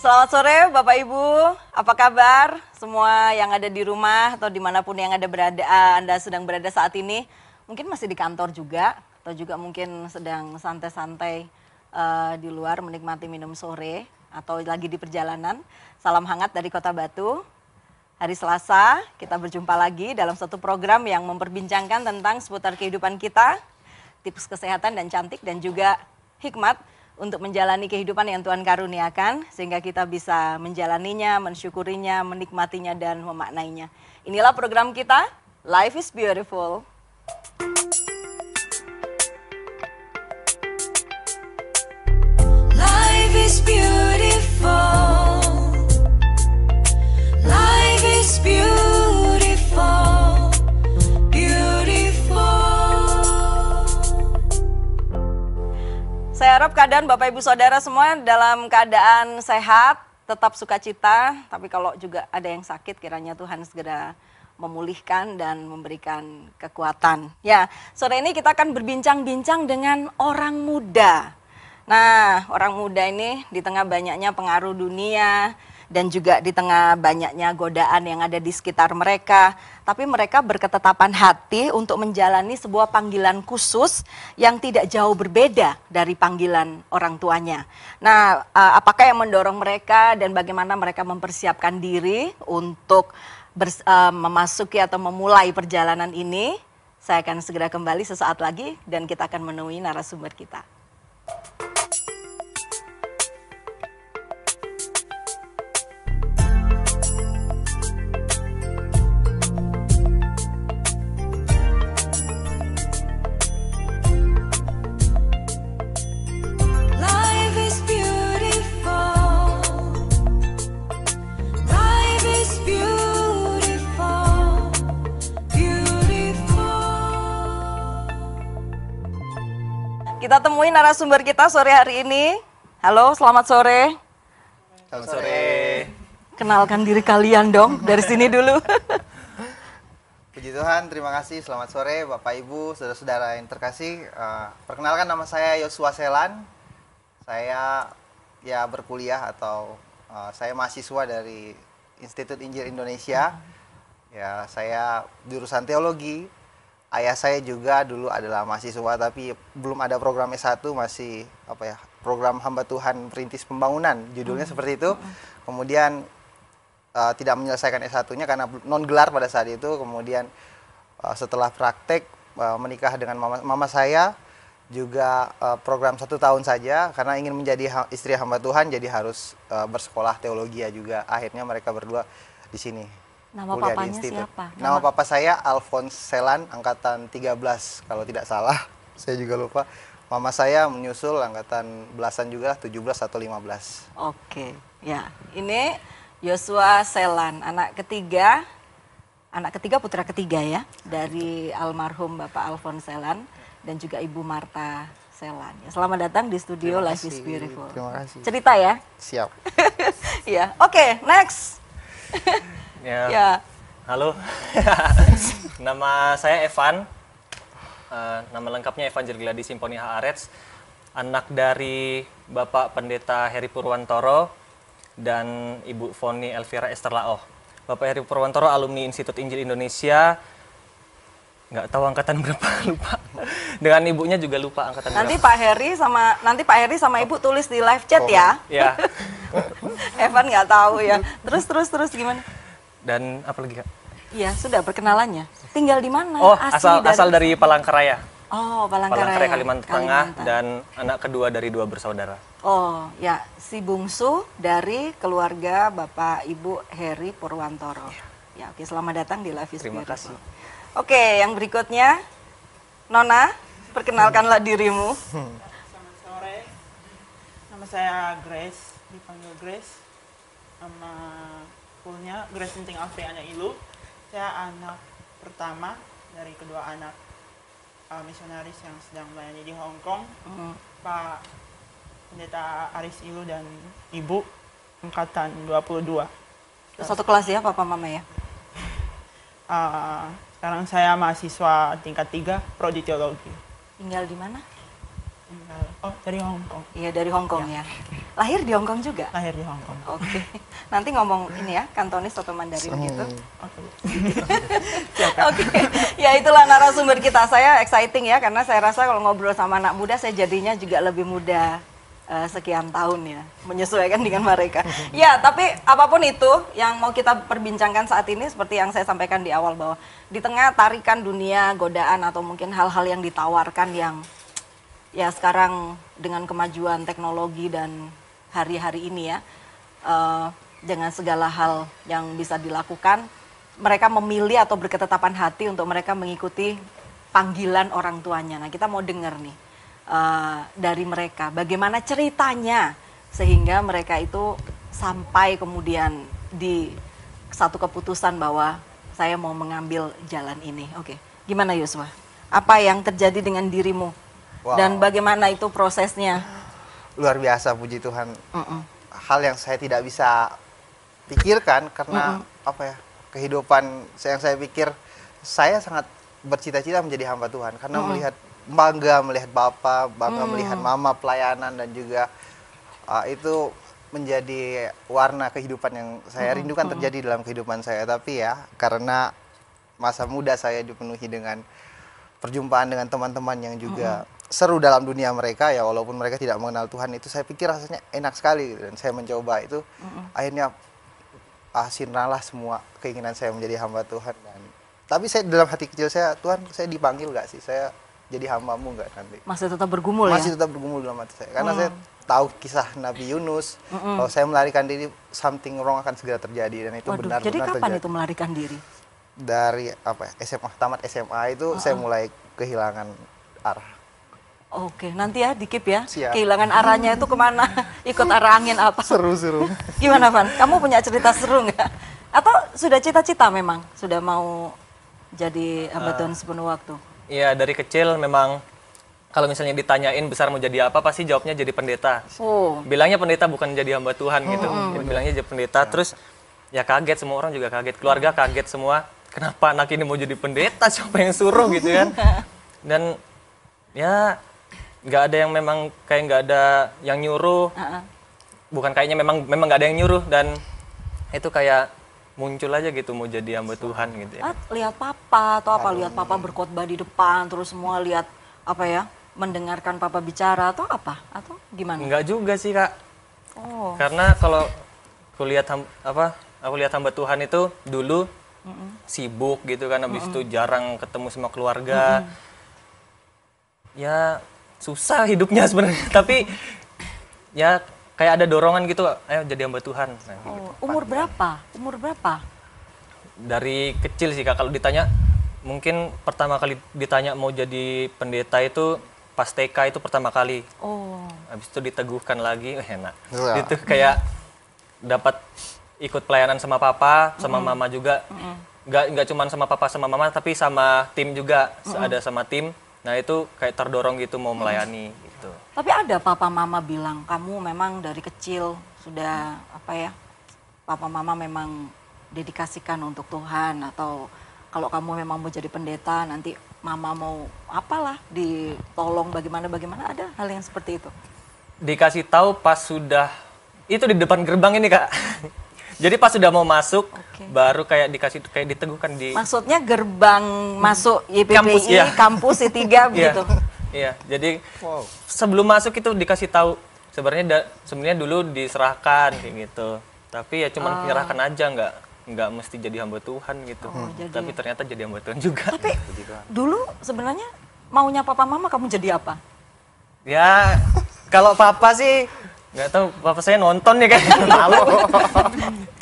Selamat sore Bapak Ibu, apa kabar semua yang ada di rumah atau dimanapun yang Anda sedang berada saat ini. Mungkin masih di kantor juga atau juga mungkin sedang santai-santai di luar menikmati minum sore atau lagi di perjalanan. Salam hangat dari Kota Batu. Hari Selasa kita berjumpa lagi dalam satu program yang memperbincangkan tentang seputar kehidupan kita, tips kesehatan dan cantik dan juga hikmat untuk menjalani kehidupan yang Tuhan karuniakan sehingga kita bisa menjalaninya, mensyukurinya, menikmatinya dan memaknainya. Inilah program kita, Life is Beautiful. Life is beautiful. Life is beautiful. Saya harap keadaan Bapak Ibu Saudara semua dalam keadaan sehat, tetap sukacita. Tapi kalau juga ada yang sakit, kiranya Tuhan segera memulihkan dan memberikan kekuatan. Ya, sore ini kita akan berbincang-bincang dengan orang muda. Nah, orang muda ini di tengah banyaknya pengaruh dunia dan juga di tengah banyaknya godaan yang ada di sekitar mereka, tapi mereka berketetapan hati untuk menjalani sebuah panggilan khusus yang tidak jauh berbeda dari panggilan orang tuanya. Nah, apakah yang mendorong mereka dan bagaimana mereka mempersiapkan diri untuk memasuki atau memulai perjalanan ini? Saya akan segera kembali sesaat lagi dan kita akan menemui narasumber kita. Kita temui narasumber kita sore hari ini. Halo, selamat sore. Selamat sore. Kenalkan diri kalian dong, dari sini dulu. Puji Tuhan, terima kasih. Selamat sore Bapak Ibu, saudara-saudara yang terkasih. Perkenalkan, nama saya Yosua Selan. Saya berkuliah atau saya mahasiswa dari Institut Injil Indonesia. Ya, saya jurusan teologi. Ayah saya juga dulu adalah mahasiswa, tapi belum ada program S1, masih program hamba Tuhan perintis pembangunan, judulnya seperti itu. Kemudian tidak menyelesaikan S1-nya karena non gelar pada saat itu. Kemudian setelah praktek menikah dengan mama saya, juga program 1 tahun saja karena ingin menjadi istri hamba Tuhan, jadi harus bersekolah teologi juga. Akhirnya mereka berdua di sini. Nama papanya siapa? Nama papa saya Alphonse Selan, angkatan 13 kalau tidak salah. Saya juga lupa. Mama saya menyusul angkatan belasan juga, 17 atau 15. Oke, ya. Ini Yosua Selan, anak ketiga putra ketiga ya, dari almarhum Bapak Alphonse Selan dan juga Ibu Marta Selan. Selamat datang di studio Life is Beautiful. Terima kasih. Cerita ya? Siap. Ya, oke, next. Ya. Halo, nama saya Evan, nama lengkapnya Evangeline Gladi Simponi Haaretz, anak dari Bapak Pendeta Heri Purwantoro dan Ibu Foni Elvira Esther Laoh. Bapak Heri Purwantoro alumni Institut Injil Indonesia, nggak tahu angkatan berapa, lupa. Dengan ibunya juga lupa angkatan nanti berapa. Nanti Pak Heri sama Ibu tulis di live chat ya. Ya. Evan nggak tahu ya. Terus gimana? Dan apa lagi, Kak? Iya, sudah perkenalannya. Tinggal di mana? Oh, asal dari Palangkaraya. Oh, Palangkaraya, Kalimantan Tengah, dan anak kedua dari 2 bersaudara. Oh, ya, si bungsu dari keluarga Bapak Ibu Heri Purwantoro. Ya, oke, selamat datang di Life is Terima Beautiful. kasih. Oke, yang berikutnya, Nona, perkenalkanlah dirimu. Selamat sore, nama saya Grace, dipanggil Grace. Nama fullnya Grace Ninting Afriana Ilu. Saya anak pertama dari kedua anak misionaris yang sedang melayani di Hong Kong. Pak Pendeta Aris Ilu dan Ibu, angkatan 22. Satu kelas ya, Papa Mama ya? Sekarang saya mahasiswa tingkat 3, prodi teologi. Tinggal di mana? Oh, dari Hong Kong. Iya, dari Hong Kong ya. Lahir di Hong Kong juga? Lahir di Hong Kong. Oke. Nanti ngomong ini ya, Kantonis atau Mandarin gitu. Oke. Oke. Ya itulah narasumber kita. Saya exciting ya, karena saya rasa kalau ngobrol sama anak muda, saya jadinya juga lebih muda sekian tahun ya, menyesuaikan dengan mereka. Ya, tapi apapun itu yang mau kita perbincangkan saat ini, seperti yang saya sampaikan di awal, bahwa di tengah tarikan dunia, godaan atau mungkin hal-hal yang ditawarkan yang ya sekarang dengan kemajuan teknologi dan hari-hari ini ya, dengan segala hal yang bisa dilakukan, mereka memilih atau berketetapan hati untuk mereka mengikuti panggilan orang tuanya. Nah, kita mau dengar nih dari mereka, bagaimana ceritanya sehingga mereka itu sampai kemudian di satu keputusan bahwa saya mau mengambil jalan ini. Oke, gimana Yosua? Apa yang terjadi dengan dirimu? Wow. Dan bagaimana itu prosesnya? Luar biasa, puji Tuhan. Hal yang saya tidak bisa pikirkan karena apa ya, kehidupan yang saya pikir, saya sangat bercita-cita menjadi hamba Tuhan karena bangga melihat Bapak, bangga melihat Mama pelayanan, dan juga itu menjadi warna kehidupan yang saya rindukan terjadi dalam kehidupan saya. Tapi ya, karena masa muda saya dipenuhi dengan perjumpaan dengan teman-teman yang juga seru dalam dunia mereka, ya walaupun mereka tidak mengenal Tuhan, itu saya pikir rasanya enak sekali gitu. Dan saya mencoba itu, akhirnya sirnalah semua keinginan saya menjadi hamba Tuhan. Dan tapi saya dalam hati kecil saya, Tuhan, saya dipanggil gak sih saya jadi hambamu nggak nanti? Masih tetap bergumul ya? Masih tetap bergumul dalam hati saya, karena saya tahu kisah Nabi Yunus. Kalau saya melarikan diri, something wrong akan segera terjadi, dan itu Waduh, benar-benar jadi kapan terjadi. itu melarikan diri? Dari apa ya, SMA, tamat SMA itu saya mulai kehilangan arah. Oke, nanti ya dikip ya. Siap. Kehilangan arahnya itu kemana? Ikut arah angin apa? Seru-seru. Gimana Van? Kamu punya cerita seru nggak? Atau sudah cita-cita memang? Sudah mau jadi hamba Tuhan sepenuh waktu? Iya, dari kecil memang kalau misalnya ditanyain besar mau jadi apa, pasti jawabnya jadi pendeta. Oh. Bilangnya pendeta, bukan jadi hamba Tuhan gitu. Jadi bilangnya jadi pendeta. Terus ya kaget, semua orang juga kaget. Keluarga kaget semua. Kenapa anak ini mau jadi pendeta? Siapa yang suruh gitu kan? Dan ya nggak ada yang memang kayak nggak ada yang nyuruh. Bukan kayaknya memang nggak ada yang nyuruh, dan itu kayak muncul aja gitu mau jadi hamba Tuhan gitu ya. Lihat papa atau apa? Lihat papa berkhotbah di depan, terus semua lihat apa ya? Mendengarkan papa bicara atau apa? Atau gimana? Enggak juga sih Kak. Oh. Karena kalau aku lihat hamba Tuhan itu dulu sibuk gitu kan, habis itu jarang ketemu sama keluarga. Ya susah hidupnya sebenarnya, tapi ya kayak ada dorongan gitu, ayo jadi hamba Tuhan. Nah, gitu. Umur berapa? Umur berapa? Dari kecil sih Kak, kalau ditanya, mungkin pertama kali ditanya mau jadi pendeta itu pas TK itu pertama kali. Oh. Habis itu diteguhkan lagi, enak. Wah. Itu kayak dapat ikut pelayanan sama papa, sama mama juga. Nggak cuma sama papa sama mama, tapi sama tim juga. Ada sama tim. Nah itu kayak terdorong gitu mau melayani gitu. Tapi ada papa mama bilang, kamu memang dari kecil sudah apa ya, papa mama memang dedikasikan untuk Tuhan, atau kalau kamu memang mau jadi pendeta nanti mama mau apalah ditolong bagaimana, ada hal yang seperti itu? Dikasih tahu pas sudah, itu di depan gerbang ini Kak. Jadi pas sudah mau masuk, baru kayak dikasih, kayak diteguhkan di... Maksudnya gerbang masuk YPPI, Kampus, iya. kampus I3 begitu? Iya, jadi sebelum masuk itu dikasih tahu. Sebenarnya dulu diserahkan kayak gitu. Tapi ya cuma menyerahkan aja, nggak mesti jadi hamba Tuhan gitu. Tapi ternyata jadi hamba Tuhan juga. Tapi dulu sebenarnya maunya papa mama kamu jadi apa? Ya kalau papa sih nggak tahu, papa saya nonton ya kayak malu.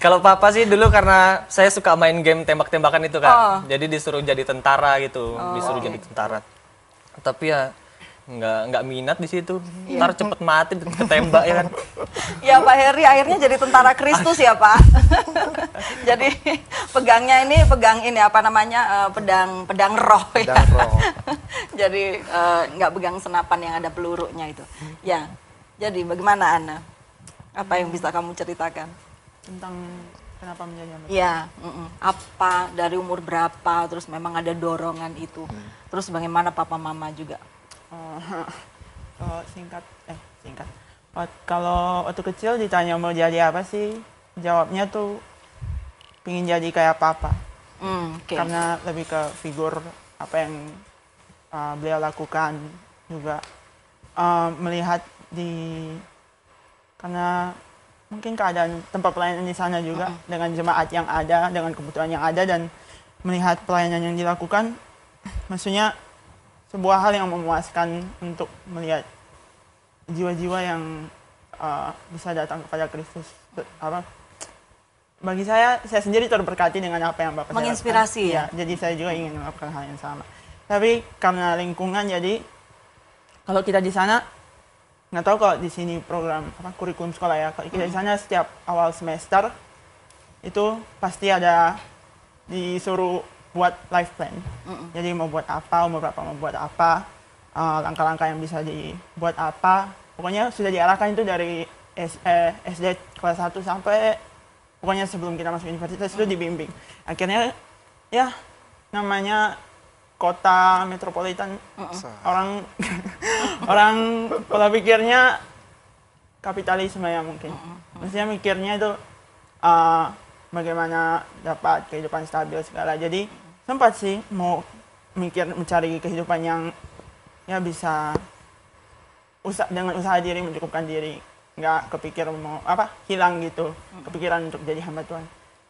Kalau papa sih dulu karena saya suka main game tembak-tembakan itu Kak. Jadi disuruh jadi tentara gitu, disuruh jadi tentara. Tapi ya nggak minat di situ. Ntar cepet mati ketembak ya kan. Ya Pak Heri akhirnya jadi tentara Kristus ya Pak. Jadi pegangnya ini apa namanya, pedang roh ya. Pedang roh. Jadi nggak pegang senapan yang ada pelurunya itu. Ya. Jadi bagaimana Ana? Apa yang bisa kamu ceritakan? Tentang kenapa menjadi hamba Tuhan? Ya, apa dari umur berapa? Terus memang ada dorongan itu. Terus bagaimana papa mama juga? Kalau singkat. Kalau waktu kecil ditanya mau jadi apa sih, jawabnya tuh pingin jadi kayak papa. Oke. Karena lebih ke figur apa yang beliau lakukan juga melihat karena mungkin keadaan tempat pelayanan di sana juga dengan jemaat yang ada, dengan kebutuhan yang ada, dan melihat pelayanan yang dilakukan, maksudnya sebuah hal yang memuaskan untuk melihat jiwa-jiwa yang bisa datang kepada Kristus. Bagi saya sendiri terberkati dengan apa yang Bapak Menginspirasi ya? Jadi saya juga ingin melakukan hal yang sama. Tapi karena lingkungan, jadi kalau kita di sana, nggak tahu kalau di sini program kurikulum sekolah ya. Kalau kita di sana setiap awal semester itu pasti ada disuruh buat life plan. Jadi mau buat apa, umur berapa mau buat apa, langkah-langkah yang bisa dibuat apa. Pokoknya sudah diarahkan itu dari SD kelas 1 sampai pokoknya sebelum kita masuk universitas itu dibimbing. Akhirnya ya namanya kota metropolitan, orang pola pikirnya kapitalisme ya mungkin. Maksudnya mikirnya itu bagaimana dapat kehidupan stabil segala. Jadi sempat sih mau mencari kehidupan yang ya bisa dengan usaha diri mencukupkan diri, nggak kepikir mau hilang gitu kepikiran untuk jadi hamba Tuhan.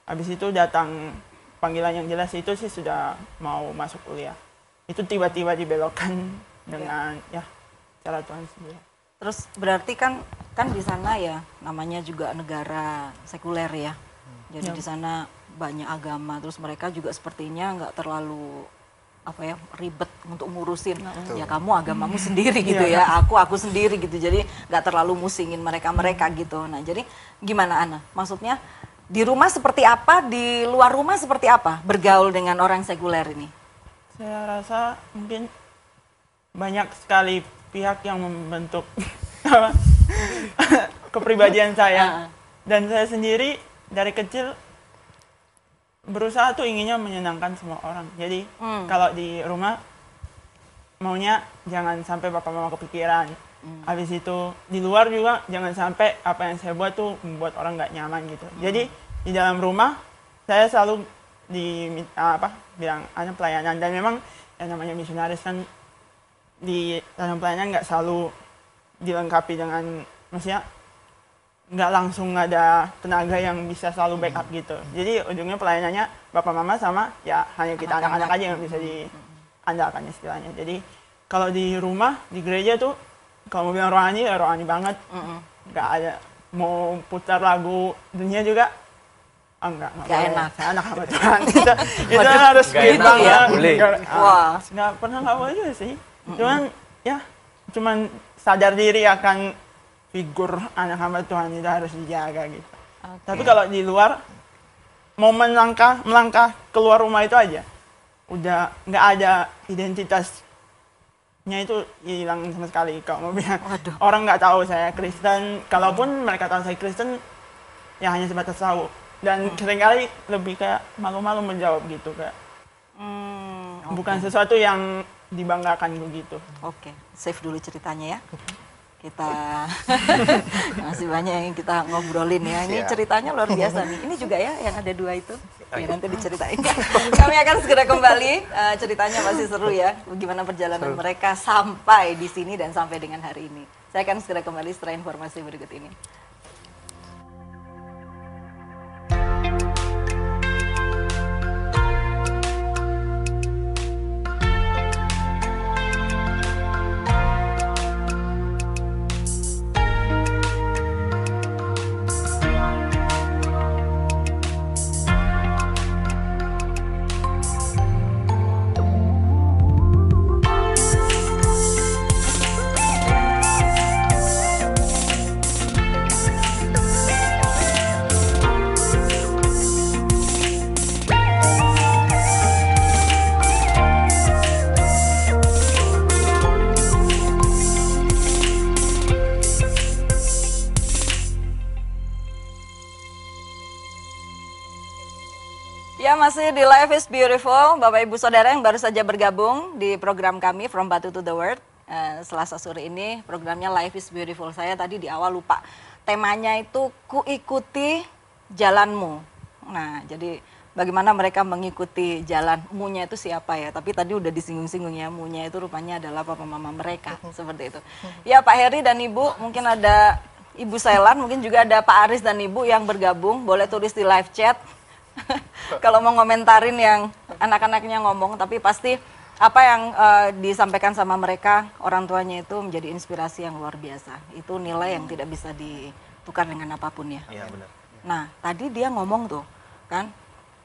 Habis itu datang panggilan yang jelas itu sih sudah mau masuk kuliah. Itu tiba-tiba dibelokkan dengan cara Tuhan sendiri. Terus berarti kan di sana ya namanya juga negara sekuler ya. Jadi di sana banyak agama, terus mereka juga sepertinya nggak terlalu ribet untuk ngurusin. Ya kamu agamamu sendiri gitu ya, aku sendiri gitu. Jadi nggak terlalu musingin mereka gitu. Nah jadi gimana Ana? Maksudnya di rumah seperti apa, di luar rumah seperti apa bergaul dengan orang sekuler ini? Saya rasa mungkin banyak sekali pihak yang membentuk kepribadian saya. Dan saya sendiri dari kecil berusaha tuh inginnya menyenangkan semua orang. Jadi kalau di rumah maunya jangan sampai bapak mama kepikiran. Habis itu di luar juga jangan sampai apa yang saya buat tuh membuat orang nggak nyaman gitu. Jadi di dalam rumah saya selalu bilang ada pelayanan, dan memang yang namanya misionaris kan di dalam pelayanan nggak selalu dilengkapi dengan, maksudnya nggak langsung ada tenaga yang bisa selalu backup gitu. Jadi ujungnya pelayanannya bapak mama sama ya hanya kita anak-anak aja yang bisa diandalkan istilahnya. Jadi kalau di rumah, di gereja tuh kalau mau bilang rohani ya rohani banget. Nggak ada mau putar lagu dunia juga enggak enak. Saya anak sama Tuhan. Itu harus enak banget. ya? Boleh. Wah. Nggak pernah nggak boleh juga sih. Cuman sadar diri akan figur anak hamba Tuhan itu harus dijaga gitu. Tapi kalau di luar, mau melangkah keluar rumah itu aja, udah nggak ada identitasnya, itu hilang sama sekali. Kalau mau bilang orang nggak tahu saya Kristen, kalaupun mereka tahu saya Kristen, ya hanya sebatas tahu. Dan seringkali lebih kayak malu-malu menjawab gitu, kayak bukan sesuatu yang dibanggakan begitu. Oke, save dulu ceritanya ya. Kita masih banyak yang kita ngobrolin ya. Ini ceritanya luar biasa nih. Ini juga ya yang ada 2 itu. Ya, nanti diceritain. Kami akan segera kembali. Ceritanya masih seru ya. Bagaimana perjalanan mereka sampai di sini dan sampai dengan hari ini. Saya akan segera kembali setelah informasi berikut ini. Ya, masih di Life is Beautiful, Bapak Ibu Saudara yang baru saja bergabung di program kami From Batu to the Word. Selasa sore ini programnya Life is Beautiful. Saya tadi di awal lupa. Temanya itu kuikuti jalanmu. Nah, jadi bagaimana mereka mengikuti jalan munya itu siapa ya? Tapi tadi udah disinggung-singgung ya, munya itu rupanya adalah papa mama mereka seperti itu. Ya Pak Heri dan Ibu, mungkin ada Ibu Selan, mungkin juga ada Pak Aris dan Ibu yang bergabung, boleh tulis di live chat. Kalau mau ngomentarin yang anak-anaknya ngomong, tapi pasti apa yang disampaikan sama mereka, orang tuanya itu menjadi inspirasi yang luar biasa. Itu nilai yang tidak bisa ditukar dengan apapun ya. Iya benar. Nah, tadi dia ngomong tuh, kan,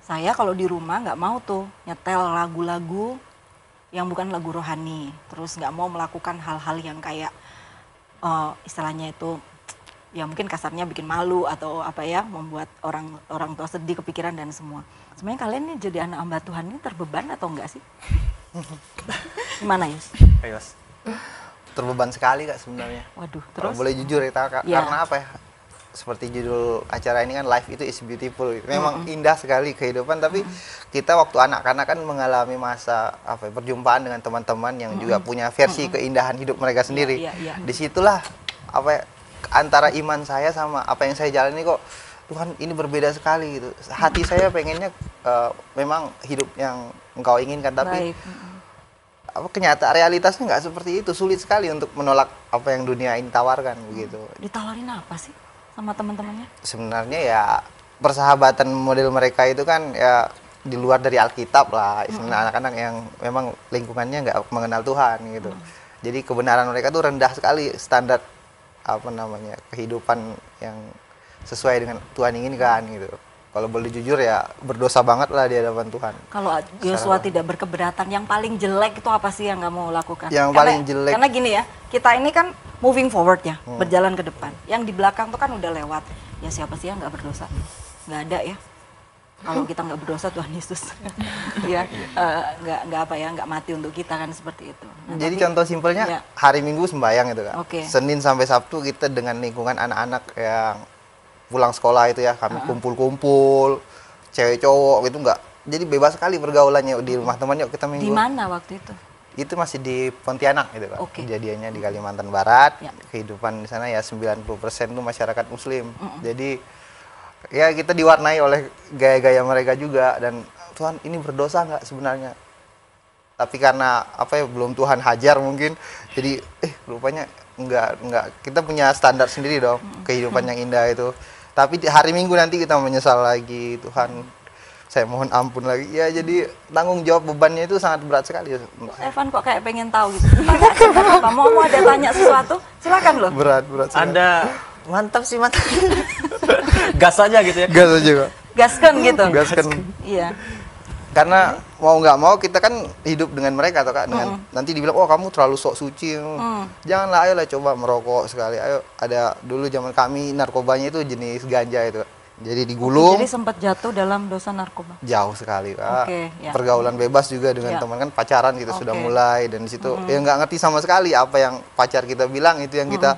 saya kalau di rumah nggak mau tuh nyetel lagu-lagu yang bukan lagu rohani. Terus nggak mau melakukan hal-hal yang kayak istilahnya itu ya mungkin kasarnya bikin malu atau apa ya, membuat orang tua sedih, kepikiran dan semua. Sebenarnya kalian ini jadi anak hamba Tuhan ini terbeban atau enggak sih? Gimana Yus? Yos. Terbeban sekali Kak sebenarnya. Waduh, Kalau terus? boleh jujur ya Kak, Ya. karena apa ya? Seperti judul acara ini kan Life itu is beautiful. Memang indah sekali kehidupan, tapi kita waktu anak-anak kan mengalami masa apa ya, perjumpaan dengan teman-teman yang juga punya versi keindahan hidup mereka sendiri. Iya, iya. Disitulah apa ya, antara iman saya sama apa yang saya jalani kok Tuhan ini berbeda sekali gitu. Hati saya pengennya memang hidup yang Engkau inginkan, tapi Baik. apa kenyataan realitasnya nggak seperti itu. Sulit sekali untuk menolak apa yang dunia ini tawarkan begitu. Ditawarin apa sih sama teman-temannya? Sebenarnya ya persahabatan model mereka itu kan ya di luar dari Alkitab lah. Sebenarnya anak-anak yang memang lingkungannya nggak mengenal Tuhan gitu. Jadi kebenaran mereka tuh rendah sekali standar apa namanya kehidupan yang sesuai dengan Tuhan inginkan gitu. Kalau boleh jujur ya berdosa banget lah di hadapan Tuhan. Kalau Yosua tidak berkeberatan, yang paling jelek itu apa sih yang kamu lakukan? Yang paling jelek- Karena gini ya, kita ini kan moving forward ya, berjalan ke depan. Yang di belakang tuh kan udah lewat. Ya siapa sih yang nggak berdosa? Nggak ada ya. Kalau kita nggak berdosa Tuhan Yesus, ya nggak apa ya, nggak mati untuk kita kan seperti itu. Nah, Jadi tapi- contoh simpelnya ya. hari Minggu sembahyang itu kan. Oke. Senin sampai Sabtu kita dengan lingkungan anak-anak yang pulang sekolah itu ya, kami kumpul-kumpul, cewek cowok gitu nggak. Jadi bebas sekali pergaulannya di rumah teman, yuk kita Di Minggu. mana waktu itu? Itu masih di Pontianak gitu kan. Oke. Kejadiannya di Kalimantan Barat. Ya. Kehidupan di sana ya 90% itu masyarakat muslim. Jadi ya kita diwarnai oleh gaya-gaya mereka juga, dan Tuhan ini berdosa nggak sebenarnya? Tapi karena apa ya, belum Tuhan hajar mungkin, jadi rupanya enggak, kita punya standar sendiri dong kehidupan yang indah itu. Tapi di hari Minggu nanti kita menyesal lagi, Tuhan saya mohon ampun lagi ya. Jadi tanggung jawab bebannya itu sangat berat sekali untuk saya. Evan kok kayak pengen tahu gitu. Tanya, apa? Mau ada tanya sesuatu? Silakan loh. berat sekali. Ada mantap sih mantap. Gas aja gitu ya. Gas aja kok. Gaskan gitu. Gaskan. Iya. Karena mau nggak mau kita kan hidup dengan mereka atau Kak, dengan nanti dibilang oh kamu terlalu sok suci. Janganlah, ayolah coba merokok sekali. Ayo, ada dulu zaman kami narkobanya itu jenis ganja itu. Jadi digulung. Jadi sempat jatuh dalam dosa narkoba. Jauh sekali Kak. Oke, ya. Pergaulan bebas juga dengan Ya. teman kan, pacaran kita sudah Oke. mulai, dan di situ ya nggak ngerti sama sekali apa yang pacar kita bilang itu yang kita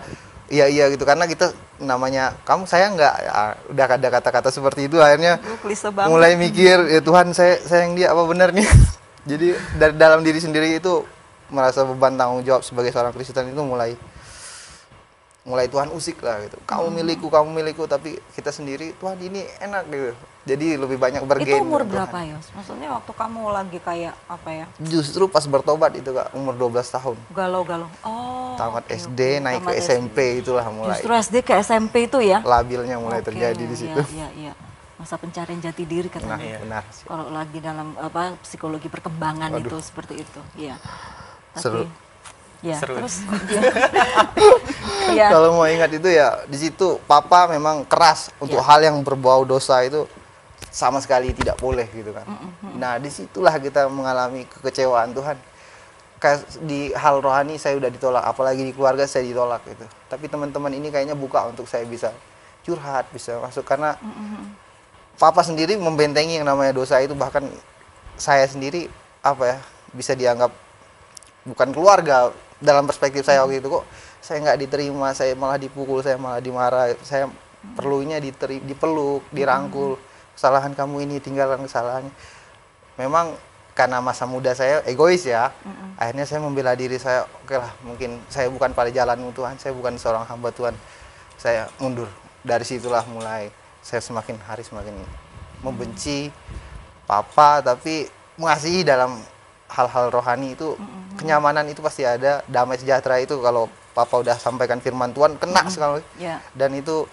iya gitu, karena kita namanya kamu sayang nggak ya, udah ada kata-kata seperti itu, akhirnya Klise banget. mulai mikir ya Tuhan saya sayang dia apa benar nih. Jadi dari dalam diri sendiri itu merasa beban tanggung jawab sebagai seorang Kristen itu mulai Tuhan usik lah gitu. Kamu milikku, tapi kita sendiri Tuhan ini enak gitu. Jadi lebih banyak bergain. Itu umur dengan berapa Tuhan. Yos? Maksudnya waktu kamu lagi kayak apa ya? Justru pas bertobat itu Kak, umur 12 tahun. Galau-galau. Oh. Tamat oke, SD, oke. naik Tamat ke SD. SMP itulah mulai. Justru SD ke SMP itu ya? Labilnya mulai Oke, terjadi di situ. Iya, iya. Masa pencarian jati diri Nah, katanya. benar sih. Kalau lagi dalam apa psikologi perkembangan Waduh. itu seperti itu. Iya. Seru. Ya, Seru. terus iya. Kalau mau ingat itu ya di situ papa memang keras untuk Ya. hal yang berbau dosa itu sama sekali tidak boleh gitu kan. Nah disitulah kita mengalami kekecewaan Tuhan. Kayak di hal rohani saya udah ditolak, apalagi di keluarga saya ditolak gitu. Tapi teman-teman ini kayaknya buka untuk saya bisa curhat, bisa masuk, karena papa sendiri membentengi yang namanya dosa itu. Bahkan saya sendiri apa ya, bisa dianggap bukan keluarga dalam perspektif saya waktu itu. Kok saya nggak diterima, saya malah dipukul, saya malah dimarah, saya perlunya dipeluk, dirangkul. Kesalahan kamu ini, tinggalkan kesalahannya. Memang karena masa muda saya egois ya. Akhirnya saya membela diri saya, oke lah mungkin saya bukan pada jalanmu Tuhan, saya bukan seorang hamba Tuhan. Saya mundur. Dari situlah mulai saya semakin hari semakin membenci papa, tapi mengasihi dalam hal-hal rohani itu. Kenyamanan itu pasti ada, damai sejahtera itu kalau papa udah sampaikan firman Tuhan kena sekali. Dan itu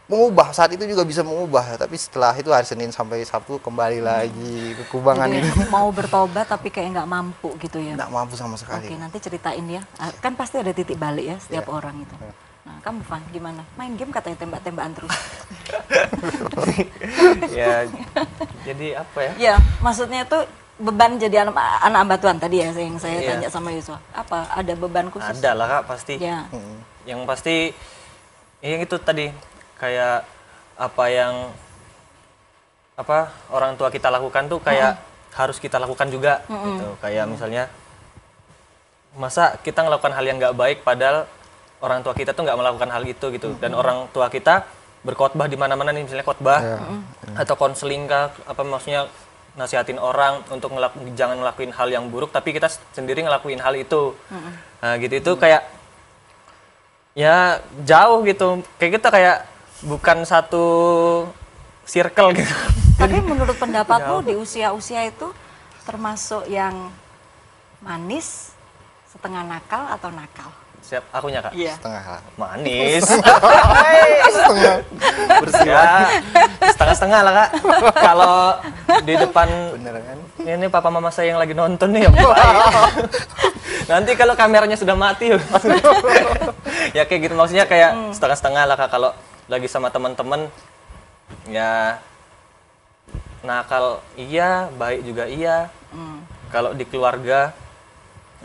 mengubah, saat itu juga bisa mengubah, tapi setelah itu hari Senin sampai Sabtu kembali lagi ke kubangan Jadi, itu. mau bertobat tapi kayak nggak mampu gitu ya. Nggak mampu sama sekali. Oke, nanti ceritain ya. Kan pasti ada titik balik ya setiap Iya. orang itu. Nah, kamu Van gimana? Main game katanya tembak-tembakan terus. Ya, jadi apa ya? Ya, maksudnya itu beban jadi anak hamba Tuhan tadi ya yang saya Iya. tanya sama Yusuf. Apa ada beban khusus? Ada lah Kak, pasti. Ya. Yang pasti yang itu tadi kayak apa orang tua kita lakukan tuh kayak harus kita lakukan juga gitu. Kayak misalnya masa kita melakukan hal yang nggak baik padahal orang tua kita tuh nggak melakukan hal itu gitu. Dan orang tua kita berkhotbah di mana-mana nih, misalnya khotbah atau konseling kah, apa maksudnya nasihatin orang untuk jangan ngelakuin hal yang buruk, tapi kita sendiri ngelakuin hal itu. Nah gitu itu kayak ya jauh gitu, kayak kita kayak bukan satu circle gitu. Tapi menurut pendapatmu di usia-usia itu termasuk yang manis, setengah nakal atau nakal? Siap, akunya Kak? Iya. Setengah lah. Manis. Setengah. Ya, setengah-setengah lah Kak. Kalau di depan Bener kan? ini papa mama saya yang lagi nonton nih ya baik. Nanti kalau kameranya sudah mati ya kayak gitu, maksudnya kayak setengah-setengah lah Kak. Kalau lagi sama teman-teman ya nakal iya, baik juga iya. Kalau di keluarga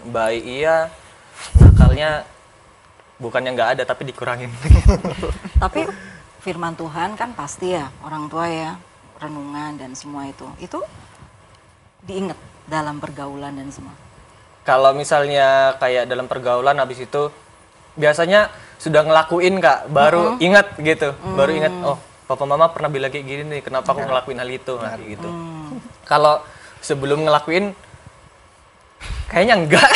baik iya, nakalnya bukannya nggak ada tapi dikurangin. Tapi firman Tuhan kan pasti ya, orang tua ya, renungan dan semua itu diingat dalam pergaulan dan semua. Kalau misalnya kayak dalam pergaulan habis itu biasanya sudah ngelakuin Kak, baru ingat gitu. Baru ingat, oh papa mama pernah bilang kayak gini nih, kenapa aku ngelakuin hal itu, nah, kayak gitu. Kalau sebelum ngelakuin kayaknya enggak.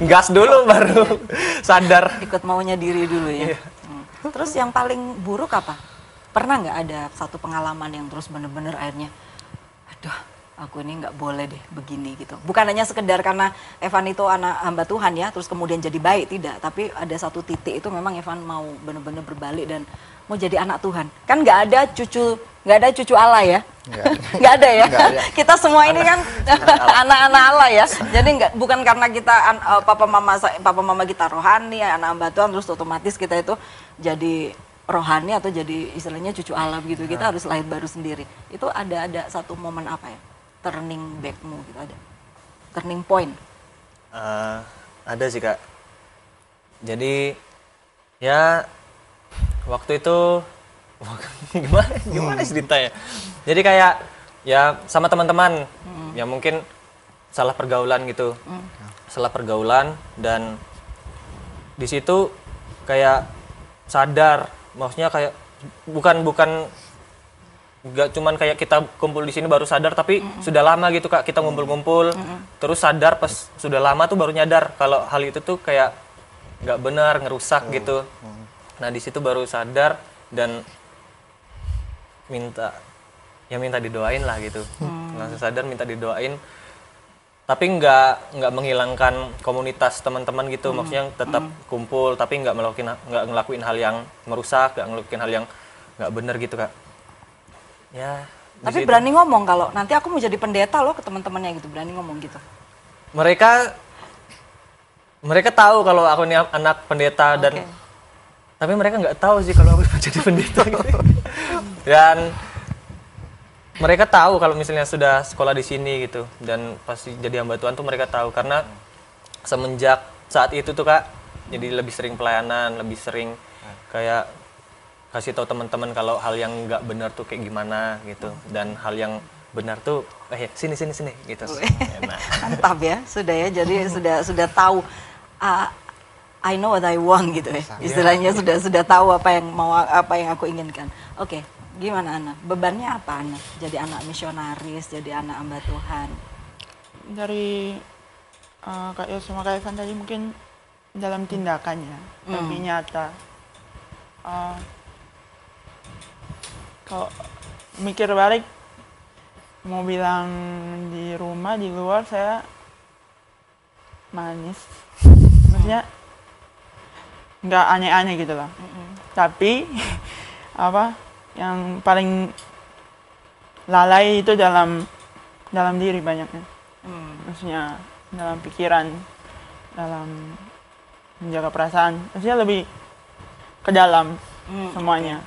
Gas dulu baru sadar. Ikut maunya diri dulu ya. Terus yang paling buruk apa? Pernah nggak ada satu pengalaman yang terus bener-bener akhirnya, aduh aku ini nggak boleh deh begini gitu. Bukan hanya sekedar karena Evan itu anak hamba Tuhan ya, terus kemudian jadi baik, tidak. Tapi ada satu titik itu memang Evan mau bener-bener berbalik dan mau jadi anak Tuhan. Kan nggak ada cucu Allah ya. Nggak ada ya. Nggak ada. Kita semua ini kan anak-anak Allah ya. Jadi bukan karena kita papa mama kita rohani, anak hamba Tuhan, terus otomatis kita itu jadi rohani atau jadi istilahnya cucu Allah gitu. Kita harus lahir baru sendiri. Itu ada satu momen apa ya? Turning back-mu gitu ada. Turning point. Ada sih Kak. Jadi ya waktu itu gimana ceritanya? Jadi kayak ya sama teman-teman ya mungkin salah pergaulan gitu. Salah pergaulan dan di situ kayak sadar, maksudnya kayak bukan nggak cuman kayak kita kumpul di sini baru sadar, tapi sudah lama gitu Kak kita ngumpul-ngumpul terus sadar pas sudah lama tuh baru nyadar kalau hal itu tuh kayak nggak benar, ngerusak gitu. Nah di situ baru sadar dan minta didoain lah gitu. Langsung sadar minta didoain, tapi nggak menghilangkan komunitas teman-teman gitu. Maksudnya tetap kumpul tapi nggak ngelakuin hal yang merusak, nggak ngelakuin hal yang nggak benar gitu Kak. Ya. Tapi situ. berani ngomong kalau nanti aku mau jadi pendeta loh ke teman-temannya gitu, berani ngomong gitu. Mereka tahu kalau aku ini anak pendeta dan tapi mereka nggak tahu sih kalau aku jadi pendeta gitu. Dan mereka tahu kalau misalnya sudah sekolah di sini gitu dan pasti jadi hamba Tuhan tuh mereka tahu karena semenjak saat itu tuh Kak jadi lebih sering pelayanan, lebih sering kayak kasih tahu teman-teman kalau hal yang nggak benar tuh kayak gimana gitu dan hal yang benar tuh sini gitu. Enak. Mantap ya, sudah ya. Jadi sudah tahu I know what I want gitu ya. Istilahnya sudah tahu apa yang aku inginkan. Oke, gimana Ana? Bebannya apa Ana? Jadi anak misionaris, jadi anak hamba Tuhan. dari Kak Yos sama Kak Evan tadi mungkin dalam tindakannya lebih nyata. Kalau mikir balik, mau bilang di rumah, di luar saya manis. Maksudnya nggak aneh-aneh gitu lah. Tapi apa yang paling lalai itu dalam diri banyaknya. Maksudnya dalam pikiran, dalam menjaga perasaan. Maksudnya lebih ke dalam semuanya.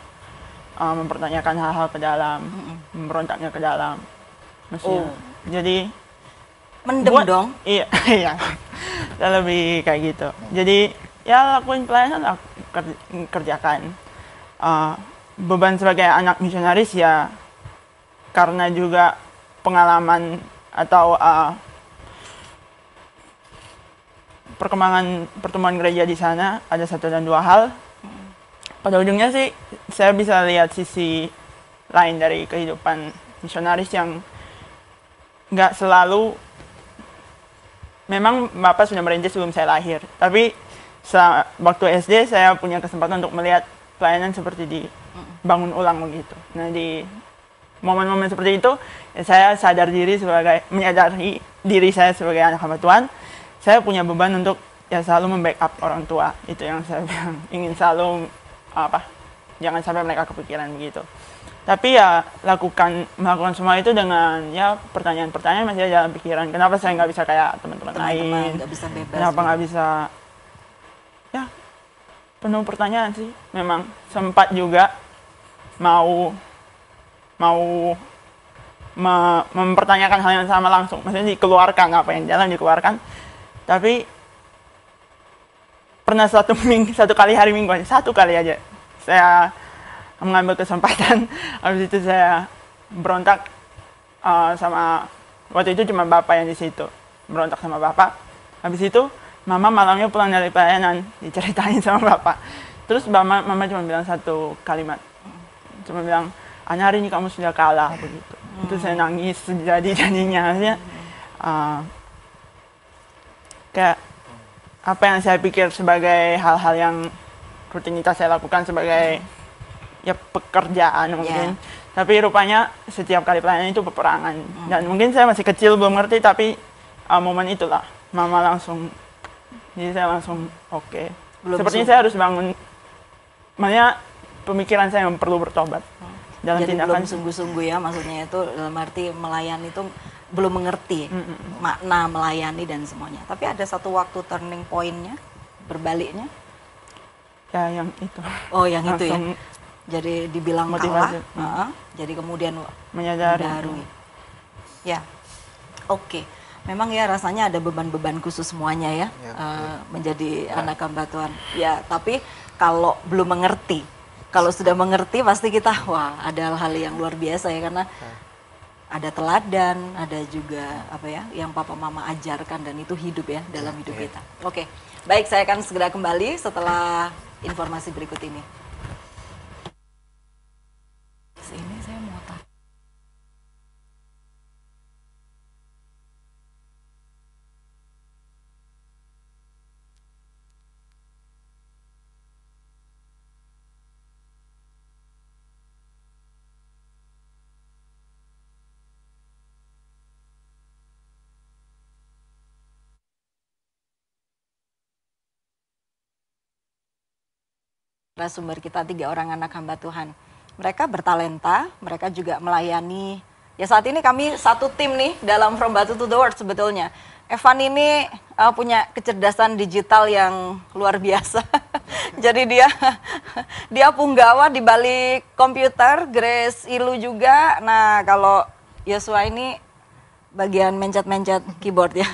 Mempertanyakan hal-hal ke dalam, memberontaknya ke dalam. Maksudnya, jadi Mendem dong. Iya, iya. Dan lebih kayak gitu. Jadi ya lakuin pelayanan, kerjakan. Beban sebagai anak misionaris ya karena juga pengalaman atau perkembangan pertemuan gereja di sana ada 1 dan 2 hal. Pada ujungnya sih saya bisa lihat sisi lain dari kehidupan misionaris yang nggak selalu, memang Bapak sudah merintis sebelum saya lahir, tapi waktu SD saya punya kesempatan untuk melihat pelayanan seperti dibangun ulang begitu. Nah di momen-momen seperti itu ya saya menyadari diri saya sebagai anak hamba Tuhan, saya punya beban untuk ya selalu membackup orang tua. Itu yang saya bilang, ingin selalu jangan sampai mereka kepikiran begitu. Tapi ya melakukan semua itu dengan ya pertanyaan-pertanyaan masih ada dalam pikiran. Kenapa saya nggak bisa kayak teman-teman lain? Nggak bisa bebas. Kenapa nggak bisa? Ya penuh pertanyaan sih. Memang sempat juga mau mempertanyakan hal yang sama langsung. Maksudnya dikeluarkan apa yang jalan dikeluarkan. Tapi pernah satu kali hari Minggu aja, 1 kali aja saya mengambil kesempatan. Habis itu saya berontak sama, waktu itu cuma Bapak yang di situ, berontak sama Bapak. Habis itu Mama malamnya pulang dari pelayanan, diceritain sama Bapak. Terus Mama cuma bilang 1 kalimat, cuma bilang, "Anya, hari ini kamu sudah kalah," begitu. Itu saya nangis jadi-jadinya. Kayak apa yang saya pikir sebagai hal-hal yang rutinitas saya lakukan sebagai ya pekerjaan mungkin. Tapi rupanya setiap kali pelayanan itu peperangan. Dan mungkin saya masih kecil belum ngerti, tapi momen itulah Mama langsung, jadi saya langsung oke. Sepertinya saya harus bangun, makanya pemikiran saya yang perlu bertobat dalam Jadi tindakan. belum sungguh-sungguh ya, maksudnya itu dalam arti melayani itu belum mengerti makna melayani dan semuanya. Tapi ada satu waktu turning point-nya, berbaliknya. Ya yang itu. Oh yang itu ya. Langsung Jadi dibilang motivasi. kalah, jadi kemudian Menyadari. Ya, oke. Memang ya rasanya ada beban-beban khusus semuanya ya, menjadi anak hamba Tuhan. Ya, tapi kalau belum mengerti, kalau sudah mengerti pasti kita wah ada hal-hal yang luar biasa ya, karena ada teladan, ada juga apa ya yang papa mama ajarkan dan itu hidup ya dalam hidup kita. Oke, baik, saya akan segera kembali setelah informasi berikut ini. Ini saya mau tahu. Sumber kita 3 orang anak hamba Tuhan. Mereka bertalenta, mereka juga melayani. Ya saat ini kami satu tim nih dalam From Batu to the World sebetulnya. Evan ini punya kecerdasan digital yang luar biasa. Jadi dia punggawa di balik komputer, Grace Ilu juga. Nah kalau Yosua ini bagian mencet-mencet keyboard ya,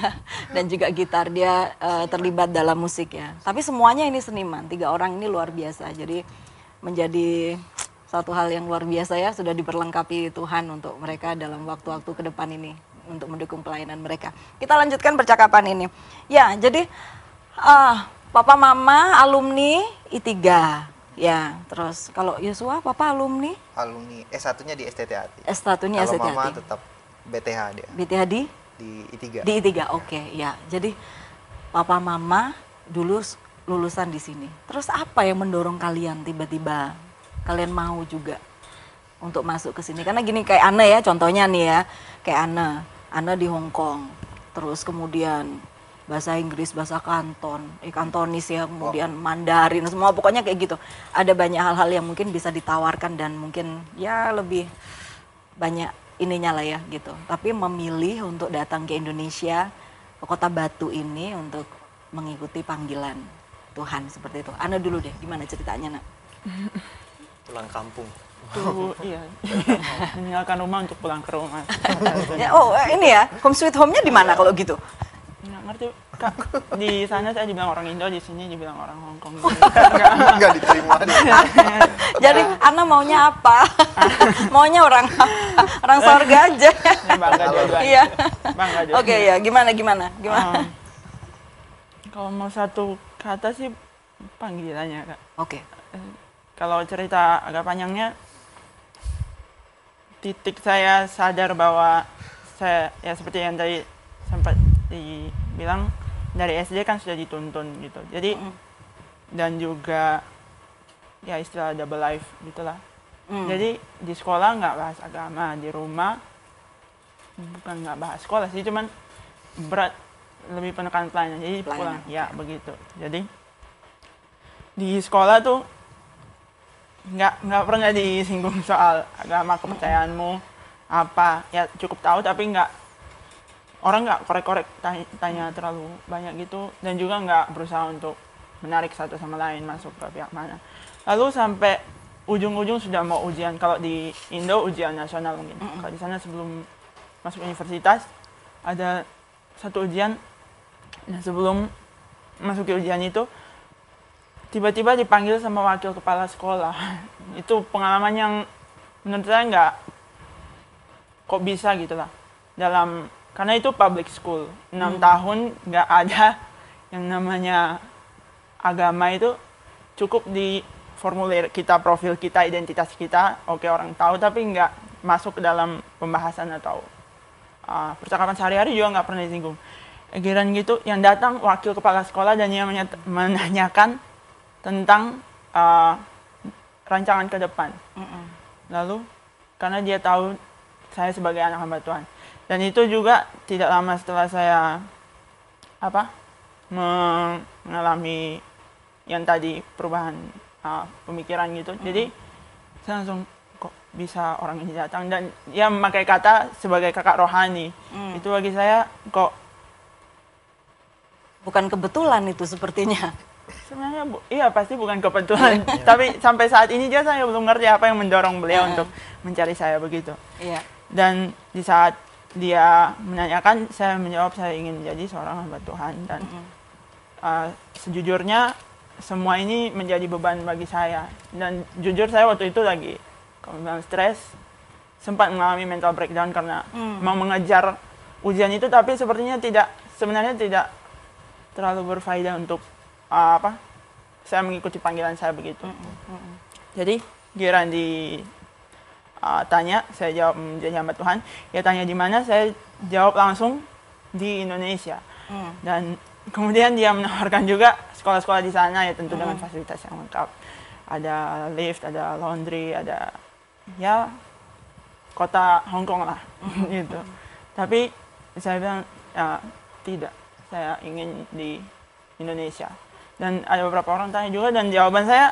dan juga gitar. Dia terlibat dalam musik ya. Tapi semuanya ini seniman, 3 orang ini luar biasa. Jadi menjadi satu hal yang luar biasa ya, sudah diperlengkapi Tuhan untuk mereka dalam waktu-waktu ke depan ini, untuk mendukung pelayanan mereka. Kita lanjutkan percakapan ini. Ya, jadi Papa Mama alumni I3. Ya, terus kalau Yosua Papa alumni? Alumni S1-nya di STT Hati. S1-nya Kalau STT Mama Hati. tetap BTH dia. BTH di? di I3. Di I3, oke, ya. Jadi papa mama dulu lulusan di sini. Terus apa yang mendorong kalian tiba-tiba kalian mau juga untuk masuk ke sini? Karena gini kayak Anne ya, contohnya nih ya, kayak Anne di Hong Kong. Terus kemudian bahasa Inggris, bahasa Kantonis ya, kemudian Mandarin, semua pokoknya kayak gitu. Ada banyak hal-hal yang mungkin bisa ditawarkan dan mungkin ya lebih banyak ininya lah ya gitu. Tapi memilih untuk datang ke Indonesia, ke Kota Batu ini untuk mengikuti panggilan Tuhan seperti itu. Ana dulu deh, gimana ceritanya nak? Pulang kampung. Tuh, iya. Meninggalkan rumah untuk pulang ke rumah. Ya, ini ya, home sweet home-nya di mana kalau gitu? Nggak ngerti, Kak. Di sana saya dibilang orang Indo, di sini dibilang orang Hong Kong. Nggak diterima nih. Jadi Ana maunya apa? Maunya orang apa? Orang sorga aja. Ya, bangga dua-duanya. Iya. Bangga Oke dua-duanya. ya, gimana? Kalau mau satu kata sih panggilannya, Kak. Oke. Kalau cerita agak panjangnya, titik saya sadar bahwa saya, ya seperti yang tadi sempat dibilang, dari SD kan sudah dituntun gitu. Jadi, dan juga ya istilah double life gitulah. Jadi di sekolah nggak bahas agama, di rumah bukan nggak bahas sekolah sih, cuman berat, lebih penekanan pelayanan. Jadi pulang, ya begitu. Jadi di sekolah tuh nggak pernah disinggung soal agama, kepercayaanmu apa, ya cukup tahu tapi orang nggak korek-korek tanya terlalu banyak gitu, dan juga nggak berusaha untuk menarik satu sama lain masuk ke pihak mana. Lalu sampai ujung-ujung sudah mau ujian, kalau di Indo ujian nasional mungkin, kalau di sana sebelum masuk universitas ada satu ujian. Nah, sebelum masuk ke ujian itu tiba-tiba dipanggil sama wakil kepala sekolah. Itu pengalaman yang menurut saya nggak, kok bisa gitu lah. Karena itu public school, 6 tahun nggak ada yang namanya agama. Itu cukup di formulir kita, profil kita, identitas kita, oke orang tahu, tapi nggak masuk ke dalam pembahasan atau percakapan sehari-hari juga nggak pernah disinggung. Giran gitu, yang datang wakil kepala sekolah dan dia menanyakan tentang rancangan ke depan. Lalu karena dia tahu saya sebagai anak hamba Tuhan, dan itu juga tidak lama setelah saya mengalami yang tadi perubahan pemikiran gitu. Jadi saya langsung, kok bisa orang ini datang, dan ya memakai kata sebagai kakak rohani. Itu bagi saya kok Bukan kebetulan itu sepertinya. sebenarnya iya pasti bukan kebetulan. Tapi sampai saat ini juga saya belum ngerti apa yang mendorong beliau untuk mencari saya begitu. Iya. Dan di saat dia menanyakan, saya menjawab saya ingin menjadi seorang hamba Tuhan. Dan sejujurnya semua ini menjadi beban bagi saya. Dan jujur saya waktu itu lagi, kalau bilang stres, sempat mengalami mental breakdown karena mau mengejar ujian itu, tapi sebenarnya tidak terlalu berfaedah untuk saya mengikuti panggilan saya begitu. Jadi giliran tanya, saya jawab menjadi hamba Tuhan. Ya tanya di mana, saya jawab langsung di Indonesia. Dan kemudian dia menawarkan juga sekolah-sekolah di sana, ya tentu dengan fasilitas yang lengkap. Ada lift, ada laundry, ada ya kota Hong Kong lah gitu. Tapi saya bilang ya, tidak, saya ingin di Indonesia. Dan ada beberapa orang tanya juga, dan jawaban saya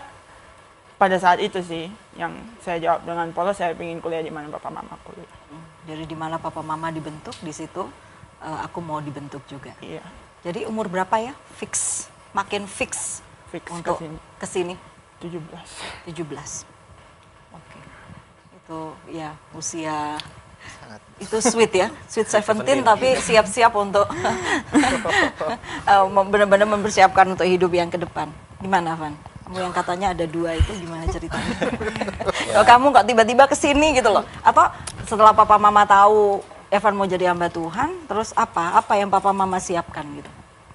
pada saat itu sih yang saya jawab dengan polos, saya ingin kuliah di mana papa mama kuliah. Dari di mana papa mama dibentuk, di situ aku mau dibentuk juga. Iya. Jadi umur berapa ya? Makin fix untuk kesini. 17. 17. Oke. Itu ya usia Sangat. itu sweet ya, sweet 17 tapi siap-siap untuk benar-benar mempersiapkan untuk hidup yang ke depan. Gimana, Van? Kamu yang katanya ada 2 itu gimana ceritanya? Kalau kamu kok tiba-tiba kesini gitu loh? Atau setelah papa mama tahu Evan mau jadi hamba Tuhan, terus apa yang papa mama siapkan gitu?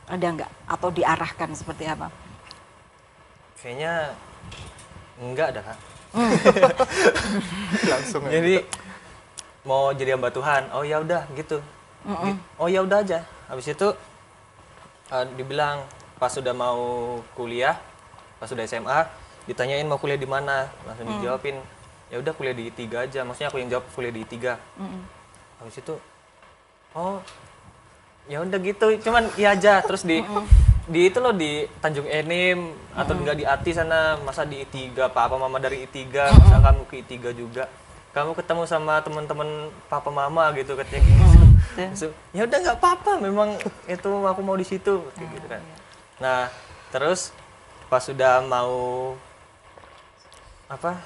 Ada nggak? Atau diarahkan seperti apa? Kayaknya enggak ada, Kak. Langsung Jadi mau jadi hamba Tuhan, oh ya udah gitu. Oh ya udah aja. Habis itu dibilang pas sudah mau kuliah, pas sudah SMA, ditanyain mau kuliah di mana, langsung dijawabin ya udah kuliah di I3 aja. Maksudnya aku yang jawab kuliah di I3. Habis itu oh ya udah gitu, cuman iya aja. Terus di itu loh di Tanjung Enim atau enggak di ATI sana, masa di I3, papa mama dari I3, masa kamu ke I3 juga, kamu ketemu sama teman-teman papa mama gitu katanya gitu. Ya udah nggak apa-apa, memang itu aku mau di situ kayak gitu kan. Nah terus pas sudah mau apa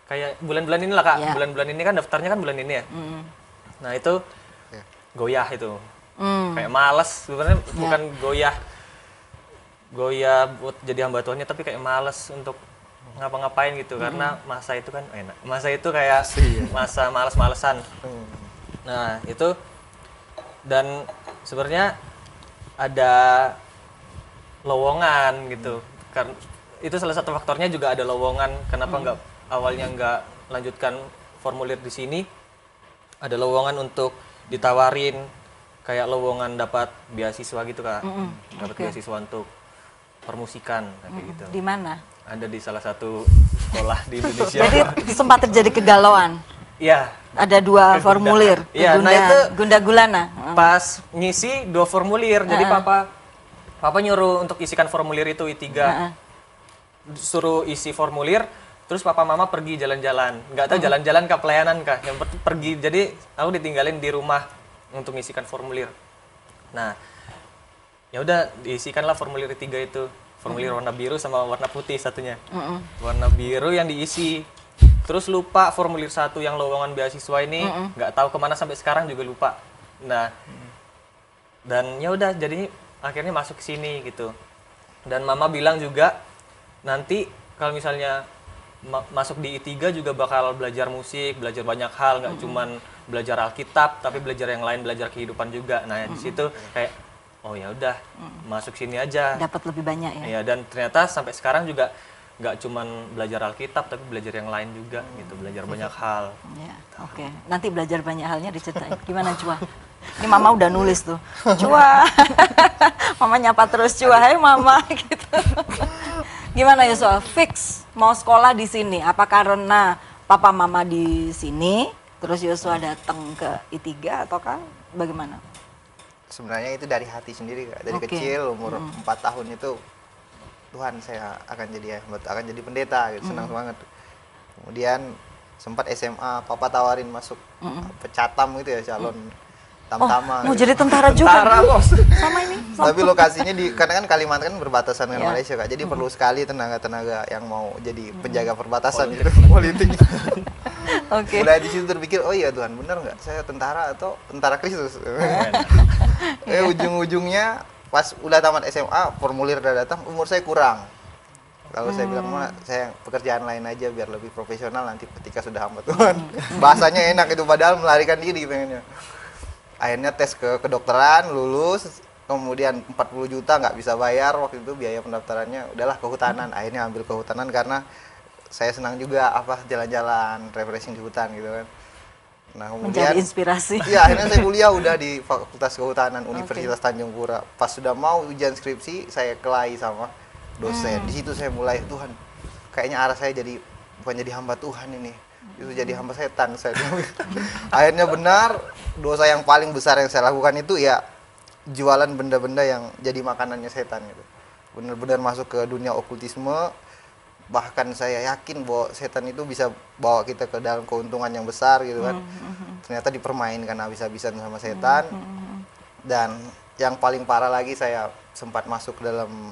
kayak bulan-bulan ini lah kak, bulan-bulan ini kan daftarnya kan bulan ini ya. Nah itu goyah itu, kayak males sebenarnya, bukan goyah buat jadi hamba Tuhannya, tapi kayak males untuk ngapa-ngapain gitu, karena masa itu kan enak, masa itu kayak masa males-malesan. Nah itu, dan sebenarnya ada lowongan gitu, karena itu salah satu faktornya juga ada lowongan. Kenapa awalnya nggak lanjutkan formulir di sini, ada lowongan untuk ditawarin kayak lowongan dapat beasiswa gitu kak, dapat beasiswa untuk permusikan kayak gitu. Di mana? Ada di salah satu sekolah di Indonesia. Jadi sempat terjadi kegalauan. Iya. Ada 2 formulir. Iya, nah itu Gunda Gulana. pas ngisi 2 formulir. Jadi papa nyuruh untuk isikan formulir itu I3. Suruh isi formulir, terus papa mama pergi jalan-jalan. Nggak tahu jalan-jalan ke pelayanan kah, yang pergi. Jadi aku ditinggalin di rumah untuk ngisikan formulir. Nah, ya udah diisikanlah formulir 3 itu. Formulir warna biru sama warna putih satunya. Warna biru yang diisi. Terus lupa formulir 1 yang lowongan beasiswa ini, nggak tahu kemana sampai sekarang juga lupa. Nah, dan ya udah jadi akhirnya masuk ke sini gitu. Dan mama bilang juga nanti kalau misalnya masuk di I3 juga bakal belajar musik, belajar banyak hal, nggak cuman belajar Alkitab, tapi belajar yang lain, belajar kehidupan juga. Nah di situ kayak oh ya udah masuk sini aja. Dapat lebih banyak ya. Ya, dan ternyata sampai sekarang juga nggak cuman belajar Alkitab, tapi belajar yang lain juga gitu, belajar banyak hal. Ya, oke. Nanti belajar banyak halnya diceritain. Gimana Cua? Ini mama udah nulis tuh. Cua. Mama nyapa terus Cua. Hai mama gitu. Gimana ya soal fix mau sekolah di sini? Apa karena papa mama di sini, terus Yosua datang ke I3 ataukah bagaimana? Sebenarnya itu dari hati sendiri kak. Dari kecil umur 4 tahun itu Tuhan saya akan jadi pendeta gitu, senang banget. Kemudian sempat SMA papa tawarin masuk pecatam gitu ya, calon tamtama. Mau jadi tentara juga? Tentara bos. Sama ini. Tapi lokasinya karena kan Kalimantan kan berbatasan dengan Malaysia kak, jadi perlu sekali tenaga-tenaga yang mau jadi penjaga perbatasan gitu, politik. Mulai di situ terpikir, oh iya Tuhan bener nggak saya tentara atau tentara Kristus? Ujung-ujungnya pas udah tamat SMA formulir udah datang, umur saya kurang. Kalau saya bilang saya pekerjaan lain aja biar lebih profesional nanti ketika sudah hamba Tuhan. Bahasanya enak itu, padahal melarikan diri pengennya. Akhirnya tes ke kedokteran, lulus, kemudian 40 juta nggak bisa bayar waktu itu biaya pendaftarannya, udahlah kehutanan. Akhirnya ambil kehutanan karena saya senang juga jalan-jalan, refreshing di hutan gitu kan. Nah, kemudian mencari inspirasi. Iya, akhirnya saya kuliah udah di Fakultas Kehutanan Universitas Tanjung Pura. Pas sudah mau ujian skripsi, saya kelahi sama dosen. Di situ saya mulai, Tuhan, kayaknya arah saya bukan jadi hamba Tuhan ini. Itu jadi hamba setan saya. Akhirnya benar, dosa yang paling besar yang saya lakukan itu ya jualan benda-benda yang jadi makanannya setan gitu. Benar-benar masuk ke dunia okultisme. Bahkan saya yakin bahwa setan itu bisa bawa kita ke dalam keuntungan yang besar gitu kan. Ternyata dipermainkan habis-habisan sama setan. Dan yang paling parah lagi, saya sempat masuk ke dalam